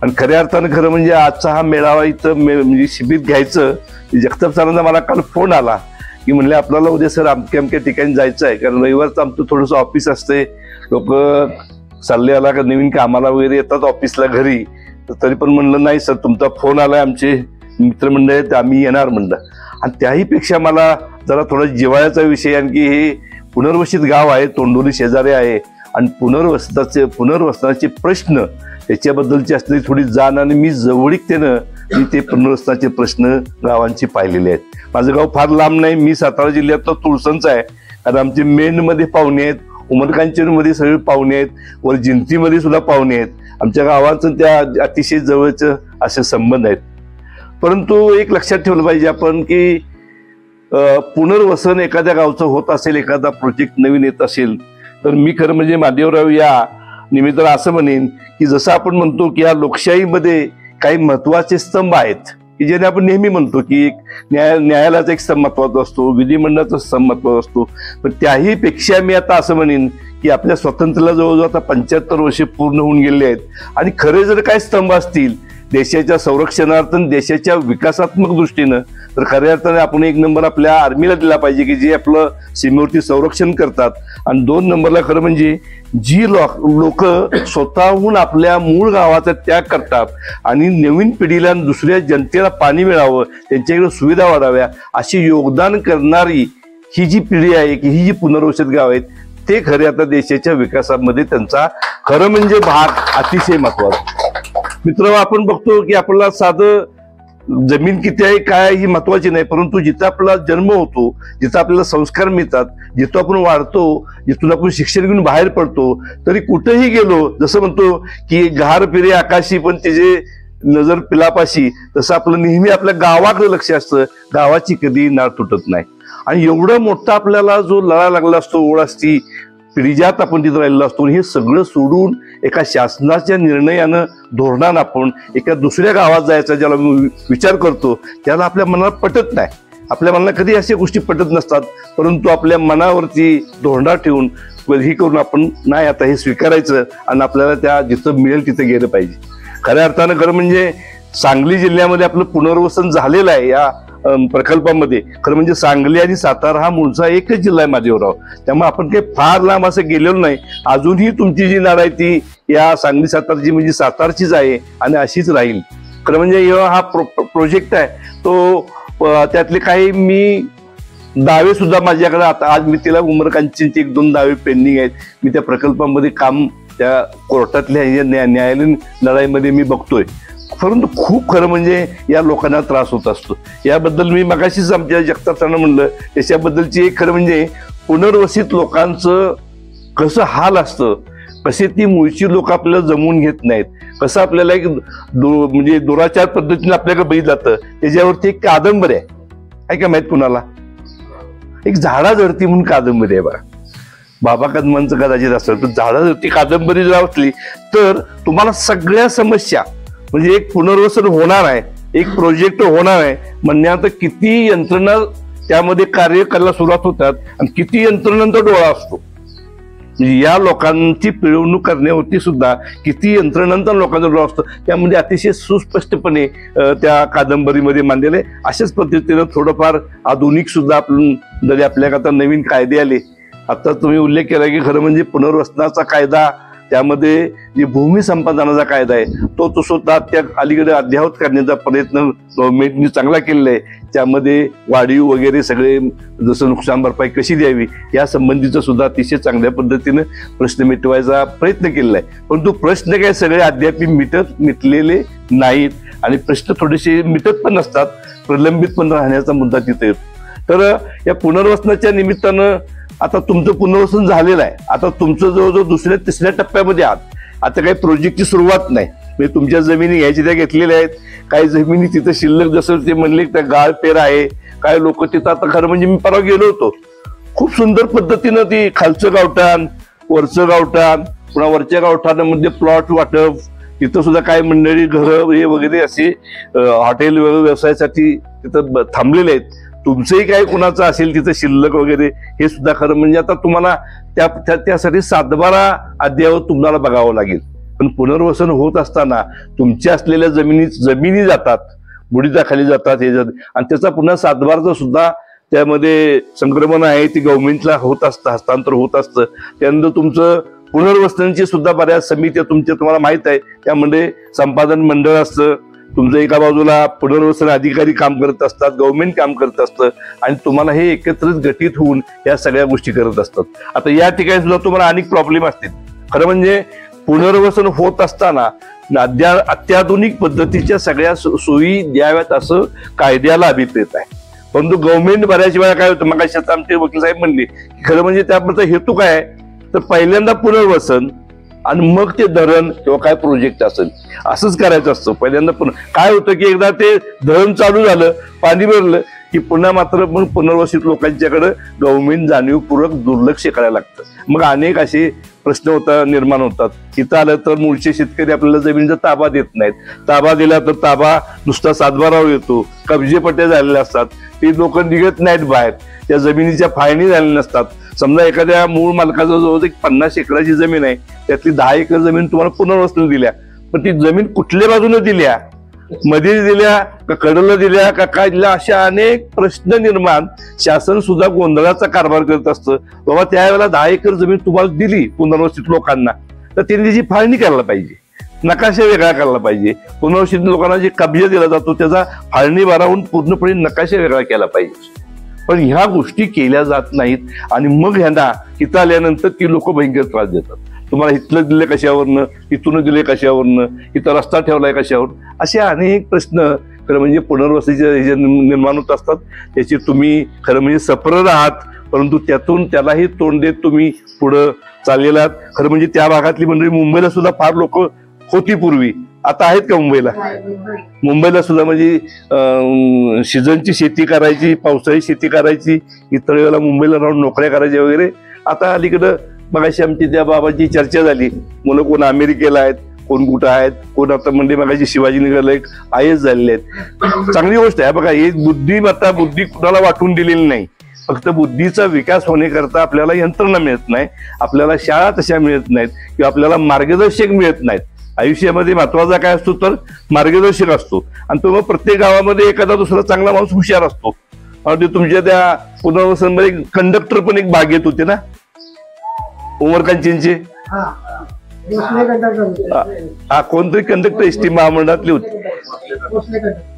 Speaker 4: आणि खऱ्या अर्थानं खरं म्हणजे आजचा हा मेळावा इथं म्हणजे शिबिर घ्यायचं, जगताप सरांचा मला काल फोन आला की म्हणले आपल्याला उद्या सर अमक्या ठिकाणी जायचं आहे, कारण रविवारचं आमचं थोडंसं ऑफिस असते, लोक चालले आला का नवीन कामाला वगैरे येतात ऑफिसला घरी, तरी पण म्हणलं नाही सर तुमचा फोन आलाय, आमचे मित्रमंडळ आहेत आम्ही येणार म्हणलं. आणि त्याहीपेक्षा मला जरा थोडा जिव्हाळ्याचा विषय, आणखी हे पुनर्वसित गाव आहे, तोंडोली शेजारी आहे, आणि पुनर्वसनाचे प्रश्न त्याच्याबद्दलची असलेली थोडी जाण आणि मी जवळीकतेनं मी ते पुनर्वसनाचे प्रश्न गावांची पाहिलेले आहेत. माझं गाव फार लांब नाही, मी सातारा जिल्ह्यातलं तुळसंच आहे, कारण आमचे मेनमध्ये पाहुणे आहेत, उमरकांचनमध्ये सगळे पाहुणे आहेत, वर जिंतीमध्ये सुद्धा पाहुणे आहेत. आमच्या गावांचं त्या अतिशय जवळचं असे संबंध आहेत. परंतु एक लक्षात ठेवलं पाहिजे आपण की पुनर्वसन एखाद्या गावचं होत असेल, एखादा प्रोजेक्ट नवीन येत असेल, तर मी खरं म्हणजे महादेवराव या निमित्तानं असं म्हणेन की जसं आपण म्हणतो की या लोकशाहीमध्ये काही महत्वाचे स्तंभ आहेत की ज्याने आपण नेहमी म्हणतो की न्यायालयाचा एक स्तंभ महत्वाचा असतो, विधिमंडळाचा स्तंभ महत्वाचा असतो, पण त्याही पेक्षा मी आता असं म्हणेन की आपल्या स्वातंत्र्याला जवळजवळ आता 75 वर्षे पूर्ण होऊन गेले आहेत. आणि खरे जर काय स्तंभ असतील देशाच्या संरक्षणार्थ देशाच्या विकासात्मक दृष्टीनं तर खऱ्या अर्थाने आपण 1 नंबर आपल्या आर्मीला दिला पाहिजे की जे आपलं सीमेवरती संरक्षण करतात, आणि 2 नंबरला खरं म्हणजे जी लोक स्वतःहून आपल्या मूळ गावाचा त्याग करतात आणि नवीन पिढीला दुसऱ्या जनतेला पाणी मिळावं, त्यांच्याकडे सुविधा वाढाव्या अशी योगदान करणारी ही जी पिढी आहे की ही जी पुनर्वसित गाव आहेत ते खरे आता देशाच्या विकासामध्ये त्यांचा खरं म्हणजे भाग अतिशय महत्वाचा. मित्र, आपण बघतो की आपल्याला साधं जमीन किती आहे काय ही महत्वाची नाही, परंतु जिथं आपला जन्म होतो, जिथं आपल्याला संस्कार मिळतात, जिथं आपण वाढतो, जिथून आपण शिक्षण घेऊन बाहेर पडतो, तरी कुठेही गेलो जसं म्हणतो की घार फिरे आकाशी पण तिचे नजर पिलापाशी, तसं आपलं नेहमी आपल्या गावाकडे लक्ष असतं, गावाची कधी नाळ तुटत नाही. आणि एवढं मोठा आपल्याला जो लढा लागला असतो, ओढ असती, पिढीजात आपण तिथं राहिलेलो असतो, हे सगळं सोडून एका शासनाच्या निर्णयानं धोरणानं आपण एका दुसऱ्या गावात जायचा ज्याला विचार करतो त्याला आपल्या मनाला पटत नाही. आपल्या मनाला कधी अशा गोष्टी पटत नसतात, परंतु आपल्या मनावरती धोरणा ठेवून ही करून आपण नाही आता हे स्वीकारायचं आणि आपल्याला त्या जिथं मिळेल तिथं गेलं पाहिजे. खऱ्या अर्थानं खरं म्हणजे सांगली जिल्ह्यामध्ये आपलं पुनर्वसन झालेलं आहे. या प्रकल्पामध्ये खरं म्हणजे सांगली आणि सातारा हा मूळचा एकच जिल्हा आहे महादेवराव, त्यामुळे आपण काही फार लांब असं गेलेलो नाही. अजूनही तुमची जी नाळ आहे ती या सांगली सातारची म्हणजे सातारचीच आहे आणि अशीच राहील. खरं म्हणजे हा प्रोजेक्ट आहे तो त्यातले काही मी दावे सुद्धा माझ्याकडे आता आज मी तिला उमरकांची 1-2 दावे पेंडिंग आहेत. मी त्या प्रकल्पामध्ये काम त्या कोर्टातल्या न्यायालयीन लढाईमध्ये मी बघतोय, परंतु खूप खरं म्हणजे या लोकांना त्रास होत असतो. याबद्दल मी मगाशीच आमच्या जगताप सरांना म्हणलं, त्याच्याबद्दलची एक खरं म्हणजे पुनर्वसित लोकांचं कसं हाल असतं, कसे ती मूळची लोक आपल्याला जमवून घेत नाहीत, कसं आपल्याला एक म्हणजे दुराचार पद्धतीने आपल्याकडे बघितलं जातं. त्याच्यावरती एक कादंबरी आहे का माहित कुणाला, एक झाडाझडती म्हणून कादंबरी आहे बघा, बाबा कदमांचं कदाचित असेल, तर झाडाझडती कादंबरी जर वाचली तर तुम्हाला सगळ्या समस्या म्हणजे एक पुनर्वसन होणार आहे, एक प्रोजेक्ट होणार आहे म्हणण्यात किती यंत्रणा त्यामध्ये कार्य करायला सुरुवात होतात आणि किती यंत्रणांचा डोळा असतो. म्हणजे या लोकांची पिळवणूक करण्यावरती सुद्धा किती यंत्रणांचा लोकांचा डोळा असतो, त्यामध्ये अतिशय सुस्पष्टपणे त्या कादंबरीमध्ये मांडलेलं आहे. अशाच पद्धतीनं थोडंफार आधुनिक सुद्धा आपण जरी आपल्याकडे नवीन कायदे आले, आता तुम्ही उल्लेख केला की खरं म्हणजे पुनर्वसनाचा कायदा, त्यामध्ये जे भूमी संपादनाचा कायदा आहे तो सुद्धा त्या अलीकडे अद्ययावत करण्याचा प्रयत्न गव्हर्नमेंटने चांगला केलेला आहे. त्यामध्ये वाढीव वगैरे सगळे जसं नुकसान भरपाई कशी द्यावी या संबंधीचं सुद्धा अतिशय चांगल्या पद्धतीनं प्रश्न मिटवायचा प्रयत्न केलेला आहे. परंतु प्रश्न काय सगळे अद्याप मिटलेले नाहीत आणि प्रश्न थोडेसे मिटत पण नसतात, प्रलंबित पण राहण्याचा मुद्दा तिथे येतो. तर या पुनर्वसनाच्या निमित्तानं आता तुमचं पुनर्वसन झालेलं आहे, आता तुमचं जवळजवळ 2ऱ्या-3ऱ्या टप्प्यामध्ये आहात. आता काही प्रोजेक्टची सुरुवात नाही, म्हणजे तुमच्या जमिनी घ्यायची त्या घेतलेल्या आहेत, काही जमिनी तिथं शिल्लक जसं ते म्हणले त्या गाळ पेर आहे, काय लोक तिथं आता खरं म्हणजे मी परवा गेलो होतो, खूप सुंदर पद्धतीनं ती खालचं गावठाण, वरचं गावठाण, पुन्हा वरच्या गावठाणामध्ये प्लॉट वाटप, तिथं सुद्धा काही मंडळी घरं हे वगैरे असे हॉटेल व्यवसायासाठी तिथं थांबलेले आहेत. तुमचंही काय कुणाचं असेल तिथं शिल्लक वगैरे हे सुद्धा खरं म्हणजे आता तुम्हाला त्यासाठी 7-12 अद्ययावत तुम्हाला बघावं लागेल. पण पुनर्वसन होत असताना तुमच्या असलेल्या जमिनी जातात, बुडीदाखाली जातात, हे जातात आणि त्याचा पुन्हा 7-12चं सुद्धा त्यामध्ये संक्रमण आहे, ती गव्हर्नमेंटला होत असतं, हस्तांतर होत असतं. त्यानंतर तुमचं पुनर्वसनाची सुद्धा बऱ्याच समित्या तुम्हाला माहित आहे, त्यामध्ये संपादन मंडळ असतं, तुमचं एका बाजूला पुनर्वसन अधिकारी काम करत असतात, गव्हर्नमेंट काम करत असतं आणि तुम्हाला हे एकत्रित गठीत होऊन या सगळ्या गोष्टी करत असतात. आता या ठिकाणी सुद्धा तुम्हाला अनेक प्रॉब्लेम असतील. खरं म्हणजे पुनर्वसन होत असताना अत्याधुनिक पद्धतीच्या सगळ्या सोयी द्याव्यात असं कायद्याला अभिप्रेत आहे. परंतु गव्हर्नमेंट बऱ्याच वेळा काय होतं, मग आमचे वकील साहेब म्हणले की खरं म्हणजे त्याबद्दल हेतू काय आहे, तर पहिल्यांदा पुनर्वसन आणि मग ते धरण किंवा काय प्रोजेक्ट असेल असंच करायचं असतं. पहिल्यांदा काय होतं की एकदा ते धरण चालू झालं, पाणी भरलं की पुन्हा मात्र मग पुनर्वसित लोकांच्याकडे गव्हर्नमेंट जाणीवपूर्वक दुर्लक्ष करायला लागतं. मग अनेक असे प्रश्न निर्माण होतात. इथं आलं तर मूळचे शेतकरी आपल्याला जमिनीचा ताबा देत नाहीत, ताबा दिला तर ताबा नुसता 7-12 येतो, कब्जेपट्ट्या झालेल्या असतात, ते लोक निघत नाहीत बाहेर, त्या जमिनीच्या फाळणी झालेल्या नसतात. समजा एखाद्या मूळ मालकाचा जवळ 50 एकराची जमीन आहे, त्यातली 10 एकर जमीन तुम्हाला पुनर्वसन दिल्या, पण ती जमीन कुठल्या बाजूने दिल्या मध्ये दिल्या का कडला दिल्या का काय दिल्या, अशा अनेक प्रश्न निर्माण शासन सुद्धा गोंधळाचा कारभार करत असतं. बाबा त्यावेळेला 10 एकर जमीन तुम्हाला दिली पुनर्वसित लोकांना, तर त्यांनी त्याची फाळणी करायला पाहिजे, नकाशा वेगळा करायला पाहिजे. पुनर्वसित लोकांना जे कब्जा दिला जातो त्याचा फाळणी भरावून पूर्णपणे नकाशा वेगळा केला पाहिजे. पण ह्या गोष्टी केल्या जात नाहीत आणि मग ह्यांना इथं आल्यानंतर ती लोक भयंकर त्रास देतात. तुम्हाला इथलं दिले कशावरनं, इथून दिले कशावरनं, इथं रस्ता ठेवलाय कशावर, असे अनेक प्रश्न खरं म्हणजे पुनर्वसतीचे जे निर्माण होत असतात. त्याची तुम्ही खरं म्हणजे सफर आहात, परंतु त्यातून त्यालाही तोंड देत तुम्ही पुढं चाललेला आहात. खरं म्हणजे त्या भागातली मंडळी मुंबईला सुद्धा फार लोक होती पूर्वी, आता आहेत का मुंबईला? मुंबईला सुद्धा म्हणजे सीझनची शेती करायची, पावसाळी शेती करायची, इतर वेळेला मुंबईला राहून नोकऱ्या करायच्या वगैरे. आता अलीकडं मगाशी आमची त्या बाबाची चर्चा झाली, मुलं कोण अमेरिकेला आहेत, कोण कुठं आहेत, कोण आता म्हणजे मगाशी शिवाजीनगरला एक IAS झालेले आहेत. चांगली गोष्ट आहे. बघा, ही बुद्धिमत्ता बुद्धी कुणाला वाटून दिलेली नाही. फक्त बुद्धीचा विकास होण्याकरता आपल्याला यंत्रणा मिळत नाही, आपल्याला शाळा तशा मिळत नाहीत किंवा आपल्याला मार्गदर्शक मिळत नाहीत. आयुष्यामध्ये महत्वाचा काय असतो तर मार्गदर्शक असतो. आणि तो मग प्रत्येक गावामध्ये एखादा दुसरा चांगला माणूस हुशार असतो. आणि तुमच्या त्या पुनर्वसनमध्ये कंडक्टर पण एक भाग येत होते ना, उमरकांचींचे. हा, कोणतरी कंडक्टर एसटी महामंडळातले होते.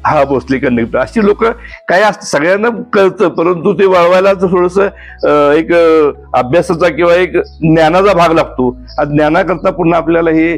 Speaker 4: हा, भोसले कंडक्टर. अशी लोक काय असतं सगळ्यांना कळतं, परंतु ते वळवायला थोडस एक अभ्यासाचा किंवा एक ज्ञानाचा भाग लागतो. ज्ञानाकरता पुन्हा आपल्याला हे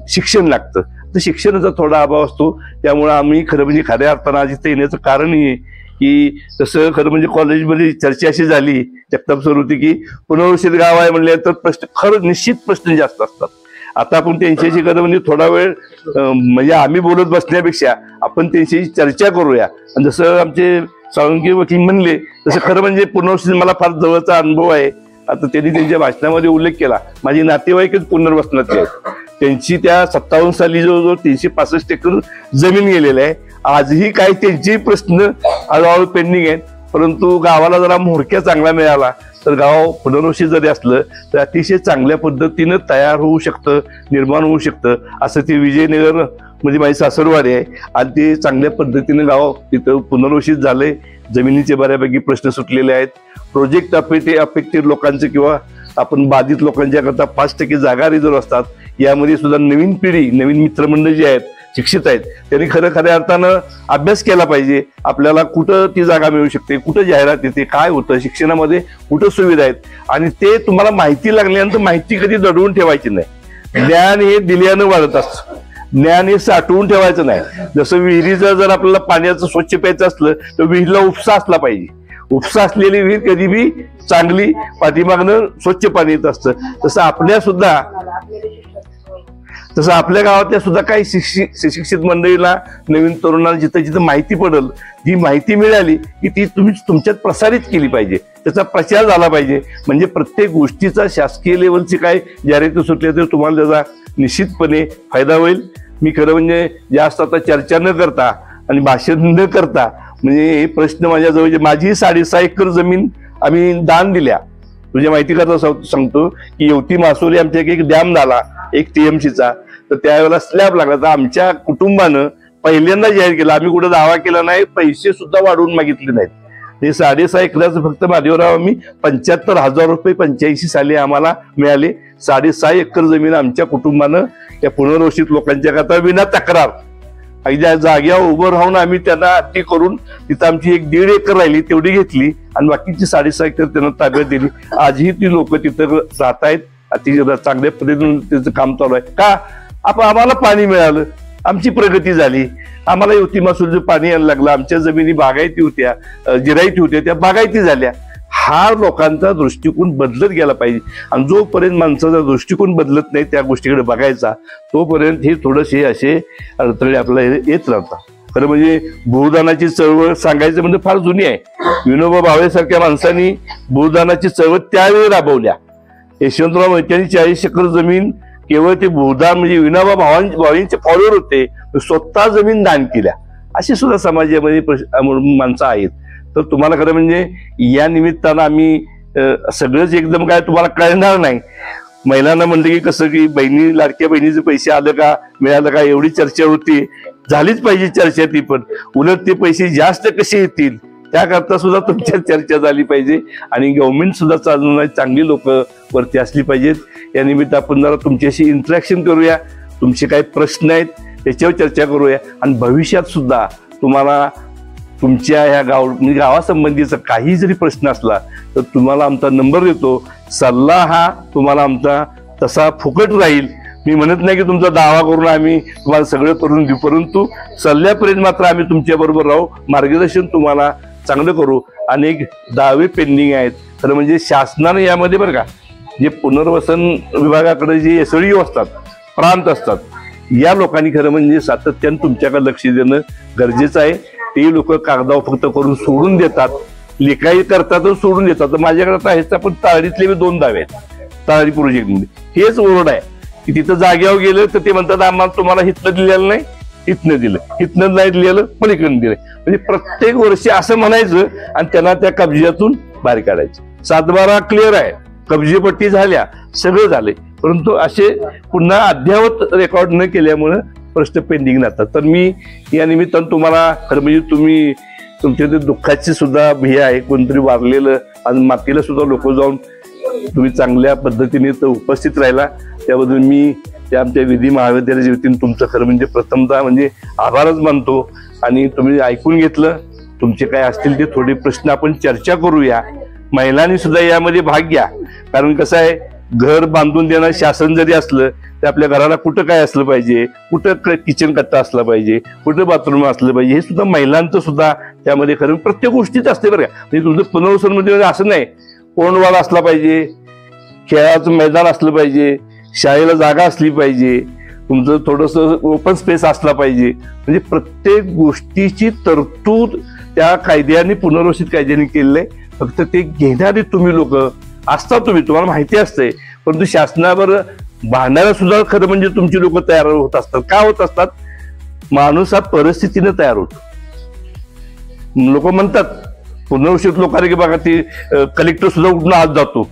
Speaker 4: शिक्षण लागतं. तर शिक्षणाचा थोडा अभाव असतो. त्यामुळे आम्ही खरं म्हणजे खऱ्या अर्थानं आज इथे येण्याचं कारण हे की तसं खरं म्हणजे कॉलेजमध्ये चर्चा अशी झाली जगताप सर होती की पुनर्वसित गाव आहे म्हणले तर प्रश्न खरं निश्चित प्रश्न जास्त असतात. आता आपण त्यांच्याशी खरं म्हणजे थोडा वेळ म्हणजे आम्ही बोलत बसण्यापेक्षा आपण त्यांच्याशी चर्चा करूया. आणि जसं आमचे साळुंके वकील म्हणले तसं खरं म्हणजे पुनर्वसित मला फार जवळचा अनुभव आहे. आता त्यांनी त्यांच्या भाषणामध्ये उल्लेख केला, माझी नातेवाईकच पुनर्वसनातले आहेत. त्यांची त्या 57 साली जवळजवळ 365 एकर जमीन गेलेली आहे. आजही काही त्यांचे प्रश्न हळूहळू पेंडिंग आहेत. परंतु गावाला जरा म्होरक्या चांगला मिळाला तर गाव पुनर्वसित जरी असलं तर अतिशय चांगल्या पद्धतीनं तयार होऊ शकतं, निर्माण होऊ शकतं. असं ते विजयनगर म्हणजे माझी सासरवाडी आहे आणि ते चांगल्या पद्धतीने गाव तिथं पुनर्वसित झालंय. जमिनीचे बऱ्यापैकी प्रश्न सुटलेले आहेत. प्रोजेक्ट अफेक्टेड लोकांचे किंवा आपण बाधित लोकांच्या करता 5% जागा रिझर्व्ह असतात. यामध्ये सुद्धा नवीन पिढी, नवीन मित्रमंडळ जे आहेत, शिक्षित आहेत, त्यांनी खऱ्या अर्थानं अभ्यास केला पाहिजे. आपल्याला कुठं ती जागा मिळू शकते, कुठं जाहिरात येते, काय होतं शिक्षणामध्ये, कुठं सुविधा आहेत. आणि ते तुम्हाला माहिती लागल्यानंतर माहिती कधी दडवून ठेवायची नाही. ज्ञान हे दिल्यानं वाढत असतं, ज्ञान हे साठवून ठेवायचं नाही. जसं विहिरीचं जर आपल्याला पाण्याचं स्वच्छ प्यायचं असलं तर विहिरीला उपसा असला पाहिजे. उपसा असलेली विहीर कधी बी चांगली, पाठीमागनं स्वच्छ पाणी येत असतं. तसं आपल्या गावातल्या सुद्धा काही शिक्षित मंडळीला, नवीन तरुणांना जिथं जिथं माहिती पडेल, जी माहिती मिळाली की ती तुम्ही तुमच्यात प्रसारित केली पाहिजे, त्याचा प्रचार झाला पाहिजे. म्हणजे प्रत्येक गोष्टीचा शासकीय लेवलची काय जाहिराती सुटल्या तर तुम्हाला त्याचा निश्चितपणे फायदा होईल. मी खरं म्हणजे जास्त आता चर्चा न करता आणि भाषण न करता म्हणजे हे प्रश्न माझ्याजवळ, माझी 6.5 एकर जमीन आम्ही दान दिल्या. तुझ्या माहिती करता सांगतो की येवती मासोली आमच्या एक डॅम झाला 1 TMCचा, तर त्यावेळेला स्लॅब लागला. तर आमच्या कुटुंबानं पहिल्यांदा जाहीर केलं, आम्ही कुठं दावा केला नाही, पैसे सुद्धा वाढवून मागितले नाहीत. हे 6.5 एकराचं फक्त महादेवराव आम्ही 75,000 रुपये 85 साली आम्हाला मिळाले. 6.5 एकर जमीन आमच्या कुटुंबानं त्या पुनर्वसित लोकांच्या करता विना तक्रार ज्या जाग्यावर उभं राहून आम्ही त्यांना अटी करून तिथं आमची 1.5 एकर राहिली तेवढी घेतली आणि बाकीची 6.5 एकर त्यांना ताब्यात दिली. आजही ती लोक तिथं राहत आहेत. अतिशय चांगल्या पद्धतीने त्याचं काम चालू आहे. का? आम्हाला पाणी मिळालं, आमची प्रगती झाली. आम्हाला युवती मासूलचं पाणी यायला लागलं, आमच्या जमिनी बागायती होत्या, जिरायती होत्या, त्या बागायती झाल्या. हा लोकांचा दृष्टिकोन बदलत गेला पाहिजे. आणि जोपर्यंत माणसाचा दृष्टिकोन बदलत नाही त्या गोष्टीकडे बघायचा, तोपर्यंत हे थोडेसे असे अडथळे आपल्याला येत राहतात. खरं म्हणजे भूदानाची चळवळ सांगायचं म्हणजे फार जुनी आहे. विनोबा भावे सारख्या माणसांनी भूदानाची चळवळ त्यावेळी राबवल्या. यशवंतराव मोहित्यांनी 40 एकर जमीन केवळ ते भूदान म्हणजे विनोबा भावेंचे फॉलोअर होते, स्वतः जमीन दान केल्या. अशी सुद्धा समाजामध्ये माणसं आहेत. तर तुम्हाला खरं म्हणजे या निमित्तानं आम्ही सगळंच एकदम काय तुम्हाला कळणार नाही. महिलांना म्हणलं की कसं की लाडक्या बहिणीचे पैसे आलं का, मिळालं का, एवढी चर्चा होती. झालीच पाहिजे चर्चा ती, पण उलट ते पैसे जास्त कसे येतील त्याकरता सुद्धा तुमच्या चर्चा झाली पाहिजे आणि गव्हर्नमेंट सुद्धा चालवणारी चांगली लोक वरती असली पाहिजेत. या निमित्त आपण जरा तुमच्याशी इंटरॅक्शन करूया, तुमचे काही प्रश्न आहेत त्याच्यावर चर्चा करूया आणि भविष्यात सुद्धा तुम्हाला तुमच्या ह्या म्हणजे गावासंबंधीचा काही जरी प्रश्न असला तर तुम्हाला आमचा नंबर देतो. सल्ला हा तुम्हाला आमचा तसा फुकट राहील. मी म्हणत नाही की तुमचा दावा करून आम्ही तुम्हाला सगळं करून देऊ, परंतु सल्ल्यापर्यंत मात्र आम्ही तुमच्या बरोबर राहू, मार्गदर्शन तुम्हाला चांगलं करू. अनेक दावे पेंडिंग आहेत खरं म्हणजे शासनाने यामध्ये बरं का जे पुनर्वसन विभागाकडे जे SDO असतात, प्रांत असतात, या लोकांनी खरं म्हणजे सातत्याने तुमच्याकडे लक्ष देणं गरजेचं आहे. ते लोक कागदावर फक्त करून सोडून देतात, लेखाई करतात सोडून देतात. तर माझ्याकडे आता ह्याचा पण ताळीतले 2 दावे आहेत ताळी प्रोजेक्टमध्ये. हेच ओरड आहे की तिथं जाग्यावर गेलं तर ते म्हणतात आम्हाला तुम्हाला हितनं दिलेलं नाही, हितनं दिलं, हितनं नाही दिलेलं पलीकडून दिलं. म्हणजे प्रत्येक वर्षी असं म्हणायचं आणि त्यांना त्या कब्ज्यातून बाहेर काढायचं. 7/12 क्लिअर आहे, कब्जेपट्टी झाल्या, सगळं झालंय, परंतु असे पुन्हा अद्ययावत रेकॉर्ड न केल्यामुळे प्रश्न पेंडिंग राहतात. तर मी या निमित्तानं तुम्हाला खरं म्हणजे तुम्ही तुमच्या ते दुःखाची सुद्धा भीती आहे, कोणतरी वारलेलं आणि मातीला सुद्धा लोक जाऊन तुम्ही चांगल्या पद्धतीने उपस्थित राहिला त्याबद्दल मी त्या आमच्या विधी महाविद्यालयाच्या वतीने तुमचं खरं म्हणजे प्रथमतः म्हणजे आभारच मानतो. आणि तुम्ही ऐकून घेतलं, तुमचे काय असतील ते थोडे प्रश्न आपण चर्चा करूया. महिलांनी सुद्धा यामध्ये भाग घ्या, कारण कसं आहे घर बांधून देणं शासन जरी असलं तर आपल्या घराला कुठं काय असलं पाहिजे, कुठं किचन कट्टा असला पाहिजे, कुठं बाथरूम असलं पाहिजे, हे सुद्धा महिलांचं सुद्धा त्यामध्ये खरं प्रत्येक गोष्टीच असते बरं का. म्हणजे तुमचं पुनर्वसन मध्ये असं नाही कोंडवाडा असला पाहिजे, खेळाचं मैदान असलं पाहिजे, शाळेला जागा असली पाहिजे, तुमचं थोडंसं ओपन स्पेस असला पाहिजे. म्हणजे प्रत्येक गोष्टीची तरतूद त्या कायद्याने पुनर्वसित कायद्याने केलेलं आहे. फक्त ते घेणारे तुम्ही लोक असता, तुम्हाला माहिती असते, परंतु शासनावर भांडायला सुद्धा खरं म्हणजे तुमची लोक तयार होत असतात. का होत असतात? माणूस हा परिस्थितीने तयार होतो. लोक म्हणतात पुनर्वसित लोकांना की बघा ती कलेक्टर सुद्धा उठून आज जातो.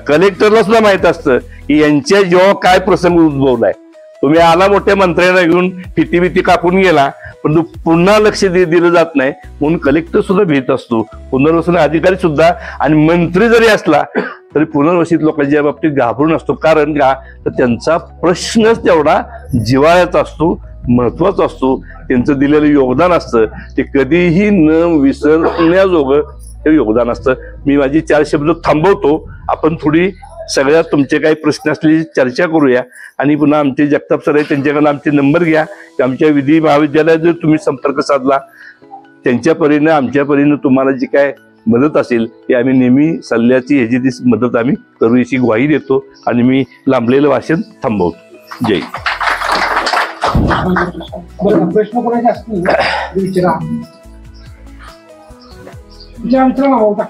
Speaker 4: कलेक्टरला सुद्धा माहित असतं की यांच्या जेव्हा काय प्रसंग उद्भवलाय. तुम्ही आला मोठ्या मंत्र्यांना घेऊन फिती कापून गेला, परंतु पुन्हा लक्ष दिलं जात नाही म्हणून कलेक्टर सुद्धा भीत असतो, पुनर्वसन अधिकारी सुद्धा, आणि मंत्री जरी असला तरी पुनर्वसित लोकांच्या बाबतीत घाबरून असतो. कारण का तर त्यांचा प्रश्नच तेवढा जिव्हाळ्याचा असतो, महत्वाचा असतो. त्यांचं दिलेलं योगदान असतं ते कधीही न विसरण्याजोगं हे योगदान असतं. मी माझी 4 शब्द थांबवतो. आपण थोडी सगळ्यात तुमचे काही प्रश्न असलेली चर्चा करूया आणि पुन्हा आमचे जगताप सर आहे त्यांच्याकडून आमचे नंबर घ्या. आमच्या विधी महाविद्यालयात जर तुम्ही संपर्क साधला त्यांच्या परीने आमच्या परीने तुम्हाला जी काय मदत असेल ती आम्ही नेहमी सल्ल्याची ह्याची ती मदत आम्ही करू अशी ग्वाही देतो आणि मी लांबलेलं भाषण थांबवतो. जय.
Speaker 3: प्रश्न कोणाचे असतील विचारा मित्रांनो. बोलता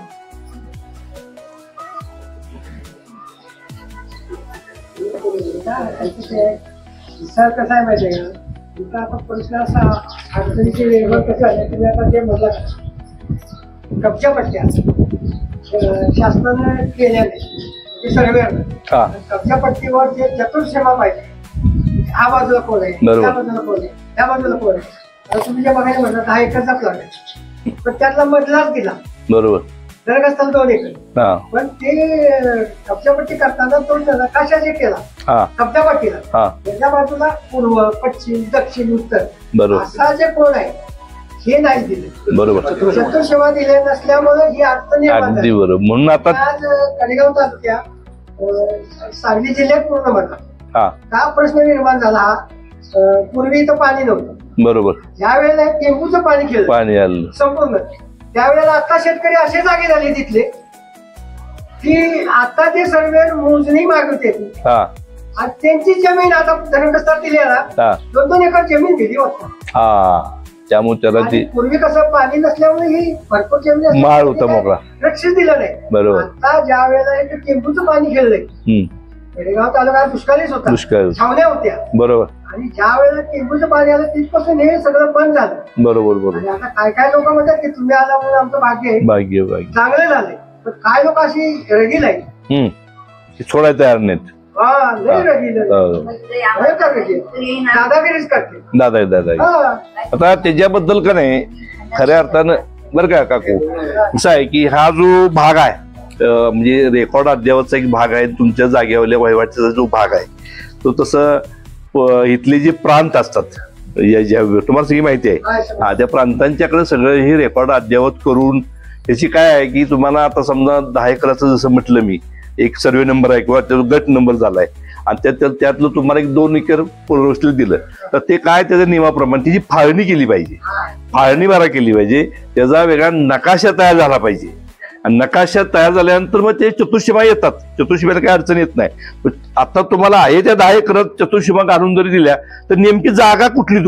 Speaker 2: सर कसं आहे माहिती आहे का, इथं आता प्रश्न असा अडचणीचे वेगवेगळं कसं आहे. तुम्ही आता जे म्हणलं कब्जा पट्ट्या शासनाने केल्याने सर्वे कब्जा पट्टीवर जे चतुर्सीमा पाहिजे, ह्या बाजूला कोण आहे, त्या बाजूला कोण आहे, त्या बाजूला कोण आहे. आता तुम्ही जे बघायला म्हणलं 10 एकरचा प्लॉट आहे, पण त्यातला मधलाच दिला बरोबर, जर असताना 2 एकर. पण ते कब्जापट्टी करताना तो नकाशा जे केला कब्जापट्टीला त्याच्या बाजूला पूर्व, पश्चिम, दक्षिण, उत्तर असा जे कोण आहे हे नाही दिले बरोबर. चतुर्सेवा दिले नसल्यामुळे ही अडचण निर्माण झाली. म्हणून आता आज कडेगाव तालुक्यात सांगली जिल्ह्यात पूर्ण म्हणला का प्रश्न निर्माण झाला. हा पूर्वी इथं पाणी नव्हतं बरोबर, ज्या वेळेला टेंबूचं पाणी आलं संपूर्ण त्यावेळेला आता शेतकरी असे जागे झाले तिथले की आता ते सर्वे मोजणी मागवते आणि त्यांची जमीन आता धरणग्रस्तात दिलेला 2-2 एकर जमीन दिली होता. त्यामुळे त्याला पूर्वी कसं पाणी नसल्यामुळे ही भरपूर जमीन माळ होता मोकळा लक्ष दिलं नाही बरोबर. आता ज्या वेळेला टेंबूचं पाणी खेळलंय खेडेगाव तालुका दुष्काळीच होता, छावण्या होत्या बरोबर, आणि ज्या वेळेला टेंबूचं पाणी आलं तिथपासून हे सगळं बंद झालं बरोबर बरोबर. आता काय लोक म्हणतात की तुम्ही आला म्हणून आमचं भाग्य चांगलं झालंय, पण काय लोक अशी रगील आहे सोडायला तयार नाहीत. हा लय रगीलं. भयंकर रगीलं. दादागिरीच करते.
Speaker 4: दादा
Speaker 2: हा.
Speaker 4: आता त्याच्याबद्दल का नाही खऱ्या अर्थानं बरं का काकू असं आहे की हा जो भाग आहे म्हणजे रेकॉर्ड अद्यावतचा एक भाग आहे तुमच्या जागेवरल्या वहिवाटीचा जो भाग आहे तो तसं इथले जे प्रांत असतात तुम्हाला सगळी माहिती आहे हा त्या प्रांतांच्याकडे सगळं हे रेकॉर्ड अद्यावत करून त्याची काय आहे की तुम्हाला आता समजा 10 एकराचं जसं म्हटलं मी एक सर्वे नंबर आहे किंवा गट नंबर झालाय आणि त्यातलं तुम्हाला एक 2 एकर पुनर्वसनीला दिलं तर ते काय त्याच्या नियमाप्रमाणे त्याची फाळणी केली पाहिजे फाळणी बारा केली पाहिजे त्याचा वेगळा नकाशा तयार झाला पाहिजे आणि नकाशा तयार झाल्यानंतर मग ते चतुष्सीमा येतात चतुष्सीमेला काही अडचण येत नाही आता तुम्हाला आहे त्या 10 एकरात चतुष्सीमा घालून जरी दिल्या तर नेमकी जागा कुठली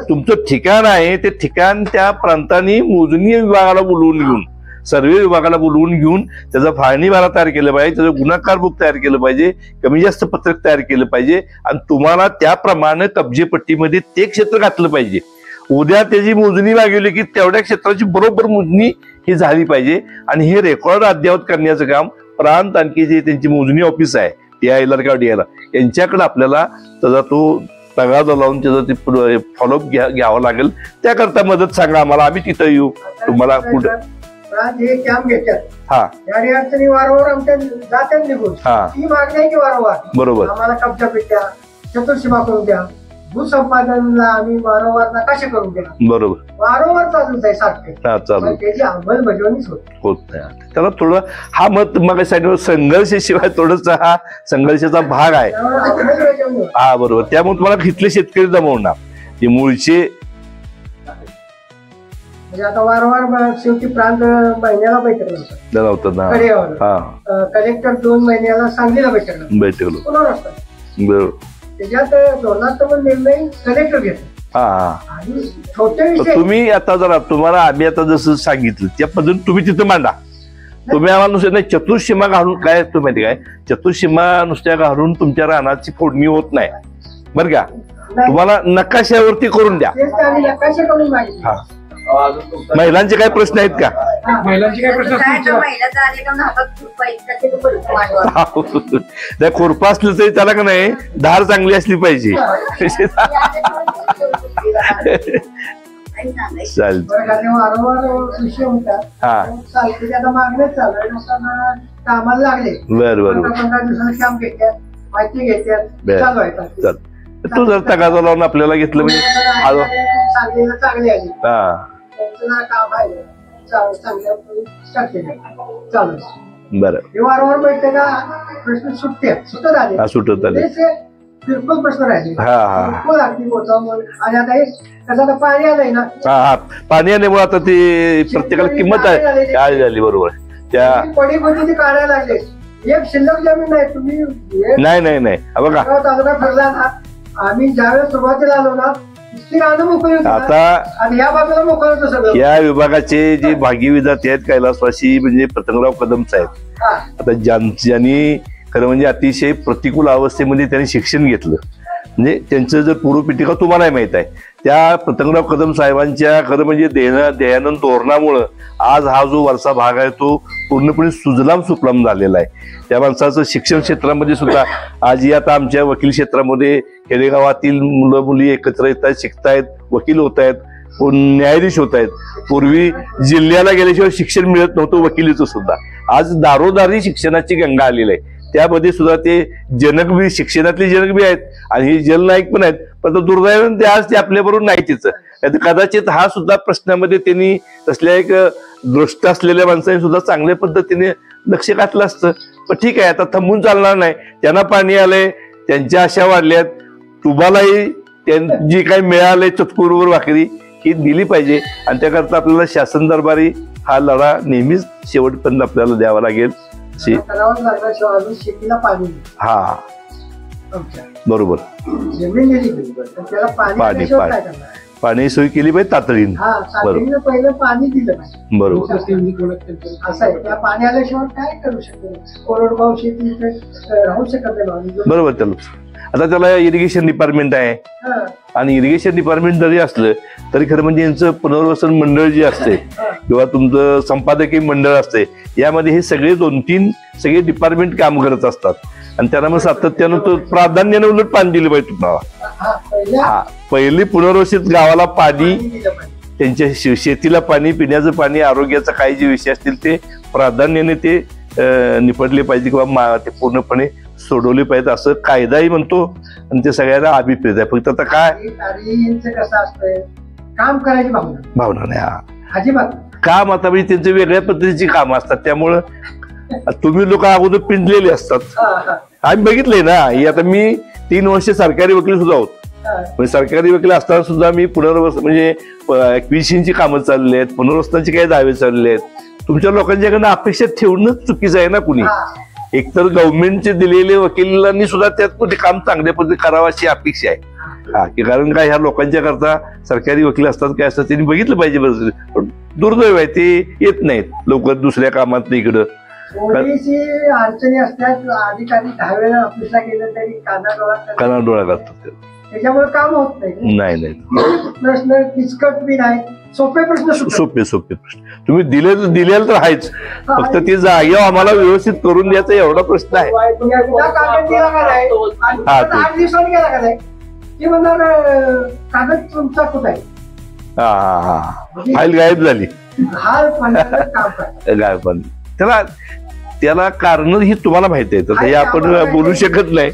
Speaker 4: तुमचं ठिकाण आहे ते ठिकाण त्या प्रांतांनी मोजणी विभागाला बोलवून घेऊन सर्वे विभागाला बोलवून घेऊन त्याचा फाळणी बारा तयार केलं पाहिजे त्याचं गुन्हाकार बुक तयार केलं पाहिजे कमी जास्त पत्रक तयार केलं पाहिजे आणि तुम्हाला त्याप्रमाणे कब्जेपट्टीमध्ये ते क्षेत्र घातलं पाहिजे उद्या त्याची मोजणी मागवली की तेवढ्या क्षेत्राची बरोबर मोजणी ही झाली पाहिजे आणि हे रेकॉर्ड अद्यावत करण्याचं काम प्रांत आणखी जे त्यांची मोजणी ऑफिस आहे TIL किंवा DIL यांच्याकडे आपल्याला त्याचा तो तगादा लावून त्याचा ते फॉलोअप घ्यावं लागेल त्याकरता मदत सांगा आम्हाला आम्ही तिथं येऊ तुम्हाला कुठं
Speaker 2: जे कॅम्प घेतात
Speaker 4: हा
Speaker 2: याडी अडचणी वारंवार आमच्या जात्यात निघून ती मागणी आहे की वारंवार
Speaker 4: बरोबर
Speaker 2: आम्हाला कब्जा पेट्या चतुर्सीमा करून द्या भूसंपादनला आम्ही वारंवार नकाशे करून द्या
Speaker 4: बरोबर
Speaker 2: वारंवार चालूच आहे सारखे त्याची अंमलबजावणीच
Speaker 4: होत नाही त्याला थोडं हा मत मग संघर्षाशिवाय थोडस हा संघर्षाचा भाग आहे हा बरोबर त्यामुळे तुम्हाला इथले शेतकरी जमवणार ते मूळचे
Speaker 2: म्हणजे आता वारंवार शेवटी प्रांत महिन्याला बैठक कलेक्टर 2 महिन्याला सांगलीला बैठक पुन्हा असतात
Speaker 4: बरोबर
Speaker 2: त्याच्यात धोरणात्मक निर्णय कलेक्टर घेतात आणि छोटे विषय
Speaker 4: तुम्ही आता जरा तुम्हाला आम्ही आता जसं सांगितलं त्या पद्धतीने तुम्ही तिथं मांडा तुम्ही आम्हाला नुसतं नाही चतुर्सीमा घालून काय तुम्ही माहिती काय चतुर्सीमा नुसत्या घालून तुमच्या रानाची फोडणी होत नाही बरं का तुम्हाला नकाशावरती करून द्या
Speaker 2: नकाशे करून मागितले
Speaker 4: महिलांचे काही प्रश्न आहेत का
Speaker 3: महिलांचे काय प्रश्न
Speaker 4: त्या खुरपा असलं तरी त्याला का नाही धार चांगली असली पाहिजे चालेल
Speaker 2: वारंवार विषय होतात आता मागणेच चालू आहे लोकांना कामाला लागले
Speaker 4: बरं
Speaker 2: 15 दिवसांना काम घेतात माहिती घेतात चालू आहे
Speaker 4: तू जर तगादा लावून आपल्याला घेतलं म्हणजे
Speaker 2: चांगली आली काम आहे चालू
Speaker 4: बरं
Speaker 2: हे वारंवार बैठे का प्रश्न सुटत आले बिलकुल प्रश्न राहिले बिलकुल अगदी मोठा आणि आता हे कसं पाणी आलंय ना
Speaker 4: पाणी आल्यामुळे आता ते प्रत्येकाला किंमत आहे झाली बरोबर त्या
Speaker 2: पडी होती ती काढायला लागले एक शिल्लक जमीन नाही तुम्ही
Speaker 4: नाही बघा
Speaker 2: तालुका फिरला ना आम्ही ज्यावेळेस सुरुवातीला आलो ना
Speaker 4: आता
Speaker 2: या बाजूला मोकळ होतं सगळं
Speaker 4: या विभागाचे जे भागी विद्यार्थी आहेत कैलासवासी म्हणजे पतंगराव कदम साहेब आता ज्यांनी खरं म्हणजे अतिशय प्रतिकूल अवस्थेमध्ये त्यांनी शिक्षण घेतलं म्हणजे त्यांचं जर पूर्वपीठिका तुम्हालाही माहित आहे त्या पतंगराव कदम साहेबांच्या खरं म्हणजे दयानंद धोरणामुळं आज हा जो वरचा भाग आहे तो पूर्णपणे सुजलाम सुफलाम झालेला आहे त्या माणसाचं शिक्षण क्षेत्रामध्ये सुद्धा आजही आता आमच्या वकील क्षेत्रामध्ये खेडेगावातील मुलं मुली एकत्र येत आहेत शिकतायत वकील होत आहेत कोण न्यायाधीश होत आहेत पूर्वी जिल्ह्याला गेल्याशिवाय शिक्षण मिळत नव्हतं वकिलीचं सुद्धा आज दारोदारी शिक्षणाची गंगा आलेली आहे त्यामध्ये सुद्धा ते जनकबी शिक्षणातले जनकबी आहेत आणि हे जलनायक पण आहेत पण दुर्दैवाने ते आज ते आपल्याबरोबर नाही तिचं कदाचित हा सुद्धा प्रश्नामध्ये त्यांनी तसल्या एक दृष्ट असलेल्या माणसांनी सुद्धा चांगल्या पद्धतीने लक्ष घातलं असतं पण ठीक आहे आता थांबून चालणार नाही त्यांना पाणी आलंय त्यांच्या आशा वाढल्यात तुम्हालाही जी काही मिळालंय चतकुरवर भाकरी ही दिली पाहिजे आणि त्याकरता आपल्याला शासन दरबारी हा लढा नेहमीच शेवटपर्यंत आपल्याला द्यावा लागेल
Speaker 2: शेतीला पाणी
Speaker 4: हा बरोबर
Speaker 2: पाणी
Speaker 4: पाणी सोय केली पाहिजे तातडीने
Speaker 2: पहिलं पाणी दिलं
Speaker 4: बरोबर
Speaker 2: असं आहे त्या पाणी आल्याशिवाय काय करू शकतो कोरडवाहू शेती राहू शकत नाही
Speaker 4: बरोबर आता त्याला इरिगेशन डिपार्टमेंट आहे आणि इरिगेशन डिपार्टमेंट जरी असलं तरी खरं म्हणजे यांचं पुनर्वसन मंडळ जे असते किंवा तुमचं संपादकीय मंडळ असते यामध्ये हे सगळे 2-3 सगळे डिपार्टमेंट काम करत असतात आणि त्यांना मग सातत्यानं तो प्राधान्याने उलट पाणी दिलं पाहिजे तुम्हाला. हा, पहिली पुनर्वसित गावाला पाणी, त्यांच्या शेतीला पाणी, पिण्याचं पाणी, आरोग्याचा काही जे विषय असतील ते प्राधान्याने ते निपटले पाहिजे किंवा ते पूर्णपणे सोडवले पाहिजे असं कायदाही म्हणतो आणि ते सगळ्यांना अभिप्रेत आहे. फक्त आता काय
Speaker 2: कसं असतंय, काम करायची
Speaker 4: भावना नाही. हा,
Speaker 2: अजिबात
Speaker 4: काम आता म्हणजे त्यांचे वेगळ्या पद्धतीची कामं असतात, त्यामुळं तुम्ही लोक अगोदर पिंजलेले असतात. आम्ही बघितलंय ना, ही आता मी 3 वर्ष सरकारी वकील सुद्धा आहोत. म्हणजे सरकारी वकील असताना सुद्धा मी म्हणजे ॲक्विजिशनची कामं चालली आहेत, पुनर्वसनाचे काही दावे चालले आहेत. तुमच्या लोकांच्याकडनं अपेक्षा ठेवणंच चुकीचं आहे ना. कुणी एकतर गव्हर्नमेंटचे दिलेले वकिलांनी सुद्धा त्यात काम चांगल्या पद्धतीने करावं अशी अपेक्षा आहे. हा, की कारण काय ह्या लोकांच्या करता सरकारी वकील असतात काय असतात त्यांनी बघितलं पाहिजे. बरं, पण दुर्दैव आहे ते येत नाहीत लोक दुसऱ्या कामात इकडं.
Speaker 2: थोडीशी अडचणी असतात, अधिकारी 10 वेळा ऑफिसला गेलं तरी
Speaker 4: कानाडोळा करतात,
Speaker 2: त्याच्यामुळे काम होत नाही.
Speaker 4: नाही
Speaker 2: प्रश्न किचकट बी नाही, सोपे प्रश्न
Speaker 4: सोपे प्रश्न तुम्ही दिलेलं तर आहेच, फक्त ते जागेवर आम्हाला व्यवस्थित करून द्यायचा एवढा प्रश्न आहे.
Speaker 2: 8 दिवसांनी गेला का नाही ते म्हणणार कागद तुमचा कुठं आहे.
Speaker 4: फाईल गायब झाली,
Speaker 2: काम
Speaker 4: गायब. त्याला कारण ही तुम्हाला माहिती आहे, तर हे आपण बोलू शकत नाही.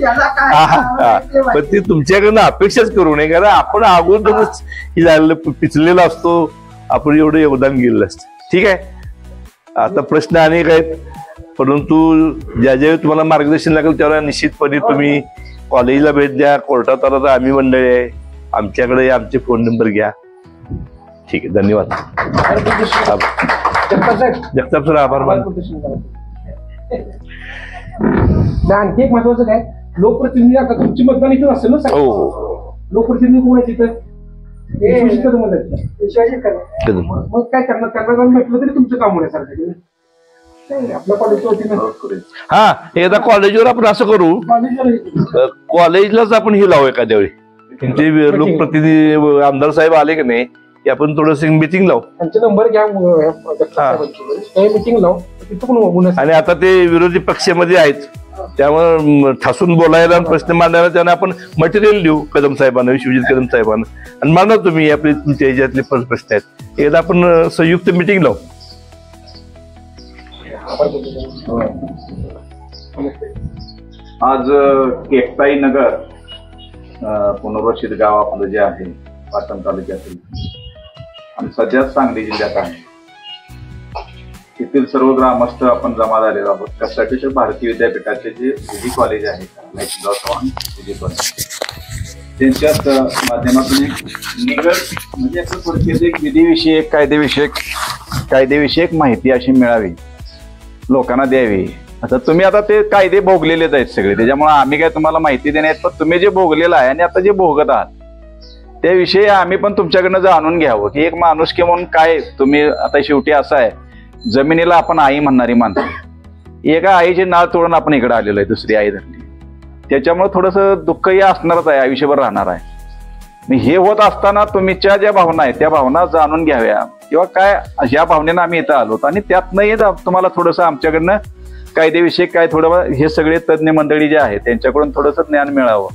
Speaker 4: पण ते तुमच्याकडनं अपेक्षाच करू नये, कारण आपण अगोदरच हे झालेलं पिचलेला असतो, आपण एवढं योगदान गेलेलं असतं. ठीक आहे, आता प्रश्न अनेक आहेत, परंतु ज्यावेळी तुम्हाला मार्गदर्शन लागेल त्यावेळेला निश्चितपणे तुम्ही कॉलेजला भेट द्या, कोर्टात आला तर आम्ही मंडळी आहे, आमच्याकडे आमचे फोन नंबर घ्या. ठीक आहे, धन्यवाद. जगताप सर आभार मानतो.
Speaker 3: आणखी एक महत्वाचं काय, लोकप्रतिनिधी आता तुमची मतदान इथं असेल ना.
Speaker 4: हो,
Speaker 3: लोकप्रतिनिधी कोण आहे तिथं, मग काय करणार, त्यांना जाऊन भेटलं तरी तुमचं काम होण्यासारखं. आपल्या कॉलेजच्या वतीनं
Speaker 4: हा, एकदा कॉलेजवर आपण असं करू, कॉलेजलाच आपण हे लावू एखाद्या वेळी. त्यांचे लोकप्रतिनिधी आमदार साहेब आले की नाही की आपण थोडस मीटिंग लावू,
Speaker 3: त्यांचे नंबर घ्या, मीटिंग लावू.
Speaker 4: आणि आता ते विरोधी पक्षामध्ये आहेत, त्यामुळे ठासून बोलायला प्रश्न मांडायला त्यांना आपण मटेरियल देऊ कदम साहेबांना, विश्वजित कदम साहेबांना, आणि मांडा तुम्ही आपले तुमच्या ह्याच्यातले प्रश्न आहेत. एकदा आपण संयुक्त मीटिंग लावू.
Speaker 5: आज केकताई नगर पुनर्वसित गाव आपलं जे आहे पाटण तालुक्यातील आणि सध्या सांगली जिल्ह्यात आहे, येथील सर्व ग्रामस्थ आपण जमा झालेलो आहोत. त्यासाठी तर भारतीय विद्यापीठाचे जे विधी कॉलेज आहे, विधी कॉलेज, त्यांच्याच माध्यमातून एक निगड म्हणजे असं थोडक्यात एक विधीविषयक कायदेविषयक माहिती अशी मिळावी, लोकांना द्यावी. आता तुम्ही आता ते कायदे भोगलेलेच आहेत सगळे, त्याच्यामुळे आम्ही काय तुम्हाला माहिती देण्यात, पण तुम्ही जे भोगलेलं आहे आणि आता जे भोगत आहात त्याविषयी आम्ही पण तुमच्याकडनं जाणून घ्यावं की एक माणूस म्हणून काय. तुम्ही आता शेवटी असं आहे, जमिनीला आपण आई म्हणणारी माणसं, एका आईची नाळ तोडून आपण इकडे आलेलो आहे, दुसरी आई धरली, त्याच्यामुळे थोडंसं दुःखही असणारच आहे, आयुष्यभर राहणार आहे. हे होत असताना तुमच्या ज्या भावना आहेत त्या भावना जाणून घ्याव्या, किंवा काय ह्या भावनेनं आम्ही इथं आलो आणि त्यातनंही तुम्हाला थोडंसं आमच्याकडनं कायदेविषयी काय थोडं हे सगळे तज्ज्ञ मंडळी जे आहेत त्यांच्याकडून थोडंसं ज्ञान मिळावं,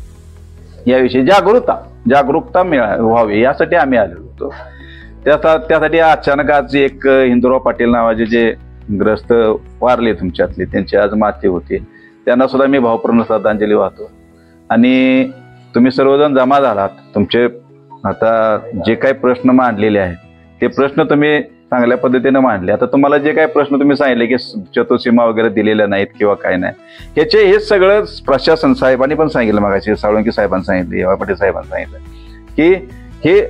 Speaker 5: याविषयी जागरूकता व्हावी यासाठी आम्ही आलेलो होतो. त्यासाठी अचानक आज एक हिंदुराव पाटील नावाचे जे ग्रस्त वारले तुमच्यातले, त्यांची आज माती होती, त्यांना सुद्धा मी भावपूर्ण श्रद्धांजली वाहतो. आणि तुम्ही सर्वजण जमा झालात, तुमचे आता जे काही प्रश्न मांडलेले आहेत ते प्रश्न तुम्ही चांगल्या पद्धतीने मांडले. आता तुम्हाला जे काही प्रश्न तुम्ही सांगितले की चतुर्सीमा वगैरे दिलेल्या नाहीत किंवा काय नाही, ह्याचे हे सगळं प्रशासन साहेबांनी पण सांगितलं, मागाशी साळुंके साहेबांनी सांगितलं, एवा पाटील साहेबांनी सांगितलं की हे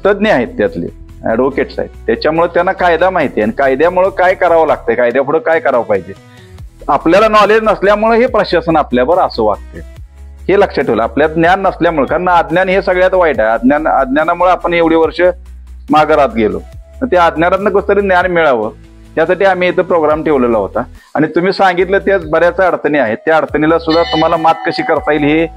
Speaker 5: तज्ज्ञ आहेत, त्यातले ऍडव्होकेट्स आहेत, त्याच्यामुळे त्यांना कायदा माहिती आहे आणि कायद्यामुळे काय करावं लागतंय, कायद्यापुढे काय करावं पाहिजे. आपल्याला नॉलेज नसल्यामुळे हे प्रशासन आपल्यावर असं वागते, हे लक्षात ठेवलं. आपल्यात ज्ञान नसल्यामुळे, कारण अज्ञान हे सगळ्यात वाईट आहे. अज्ञानामुळे आपण एवढी वर्ष माघारात गेलो, त्या अज्ञानातनं कसं तरी ज्ञान मिळावं त्यासाठी आम्ही इथं प्रोग्राम ठेवलेला होता. आणि तुम्ही सांगितलं त्याच बऱ्याच अडचणी आहेत, त्या अडचणीला सुद्धा तुम्हाला मात कशी करता येईल हे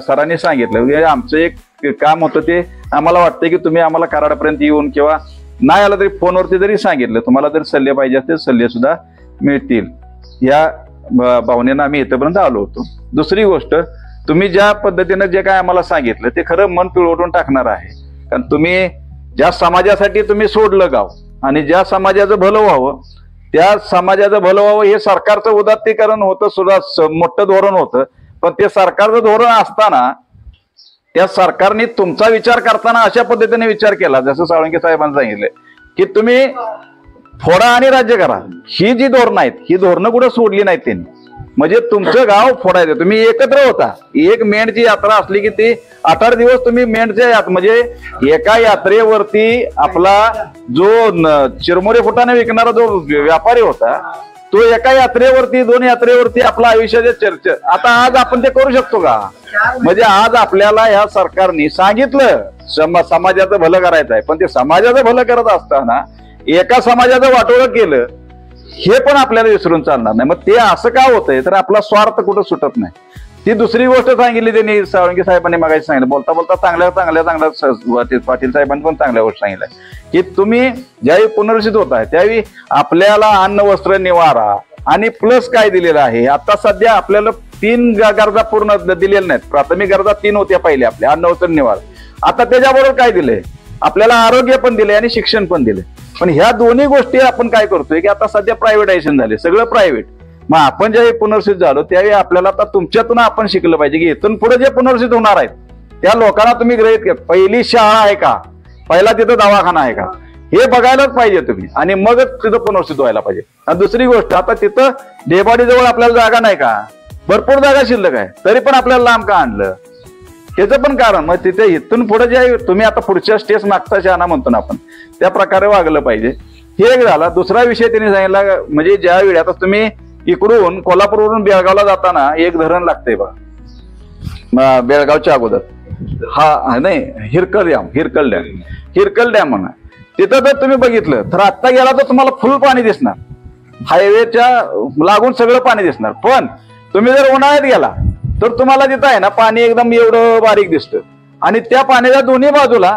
Speaker 5: सरांनी सांगितलं. आमचं एक काम होतं ते आम्हाला वाटतं की तुम्ही आम्हाला कराडापर्यंत येऊन किंवा नाही आला तरी फोनवरती जरी सांगितलं, तुम्हाला जर सल्ले पाहिजे असतील सल्ले सुद्धा मिळतील. या भावनेनं आम्ही इथपर्यंत आलो होतो. दुसरी गोष्ट, तुम्ही ज्या पद्धतीनं जे काय आम्हाला सांगितलं ते खरं मन पिळवटून टाकणार आहे. कारण तुम्ही ज्या समाजासाठी तुम्ही सोडलं गाव आणि ज्या समाजाचं भलं व्हावं त्या समाजाचं भलं व्हावं हे सरकारचं उदात्तीकरण होतं सुद्धा, मोठं धोरण होतं. पण ते सरकारचं धोरण असताना त्या सरकारने तुमचा विचार करताना अशा पद्धतीने विचार केला, जसं साळुंखे साहेबांनी सांगितलं की तुम्ही फोडा आणि राज्य करा. ही जी धोरणं आहेत ही धोरणं कुठं सोडली नाहीत त्यांनी. म्हणजे तुमचं गाव फोडायचं, तुम्ही एकत्र होता. एक मेंढची यात्रा असली की ती 18 दिवस तुम्ही मेंढच्या म्हणजे एका यात्रेवरती आपला जो चिरमुरे फुटाने विकणारा जो व्यापारी होता तो एका यात्रेवरती 2 यात्रेवरती आपला आयुष्याच्या चर्चा. आता आज आपण ते करू शकतो का? म्हणजे आज आपल्याला या सरकारने सांगितलं समाजाचं भलं करायचं आहे, पण ते समाजाचं भलं करत असताना एका समाजाचं वाटोळं केलं हे पण आपल्याला विसरून चालणार नाही. मग ते असं का होतंय तर आपला स्वार्थ कुठं सुटत नाही. ती दुसरी गोष्ट सांगितली त्यांनी, साळुंखे साहेबांनी मगाशी सांगितलं, बोलता बोलता चांगल्या पाटील साहेबांनी पण चांगल्या गोष्ट सांगितल्या की तुम्ही ज्यावेळी पुनर्वसित होत आहे त्यावेळी आपल्याला अन्न वस्त्र निवारा आणि प्लस काय दिलेलं आहे. आता सध्या आपल्याला 3 गरजा पूर्ण दिलेल्या नाहीत. प्राथमिक गरजा 3 होत्या पहिल्या आपल्या, अन्न वस्त्र निवारा. आता त्याच्याबरोबर काय दिलंय आपल्याला, आरोग्य पण दिले आणि शिक्षण पण दिले. पण ह्या दोन्ही गोष्टी आपण काय करतोय की आता सध्या प्रायव्हेटायझेशन झाले, सगळं प्रायव्हेट. मग आपण ज्यावेळी पुनर्वसित झालो त्यावेळी आपल्याला आता तुमच्यातून आपण शिकलं पाहिजे की इथून पुढे जे पुनर्वसित होणार आहेत त्या लोकांना तुम्ही गृहीत घ्या. पहिली शाळा आहे का, पहिला तिथं दवाखाना आहे का, हे बघायलाच पाहिजे तुम्ही आणि मगच तिथं पुनर्वसित व्हायला पाहिजे. आणि दुसरी गोष्ट, आता तिथं ढेबाडी जवळ आपल्याला जागा नाही का, भरपूर जागा शिल्लक आहे, तरी पण आपल्याला लांब का आणलं, त्याचं पण कारण. मग तिथे इथून पुढे जे तुम्ही आता पुढच्या स्टेज मागचा शहाणा म्हणतो ना आपण, त्या प्रकारे वागलं पाहिजे. हे एक झाला. दुसरा विषय त्यांनी सांगितला म्हणजे ज्या वेळी आता तुम्ही इकडून कोल्हापूरवरून बेळगावला जाताना एक धरण लागतंय बघा बेळगावच्या अगोदर, हा नाही हिरकल डॅम म्हणा. तिथं जर तुम्ही बघितलं तर आत्ता गेला तर तुम्हाला फुल पाणी दिसणार, हायवेच्या लागून सगळं पाणी दिसणार. पण तुम्ही जर उन्हाळ्यात गेला तर तुम्हाला तिथं आहे ना पाणी एकदम एवढं बारीक दिसतं आणि त्या पाण्याच्या दोन्ही बाजूला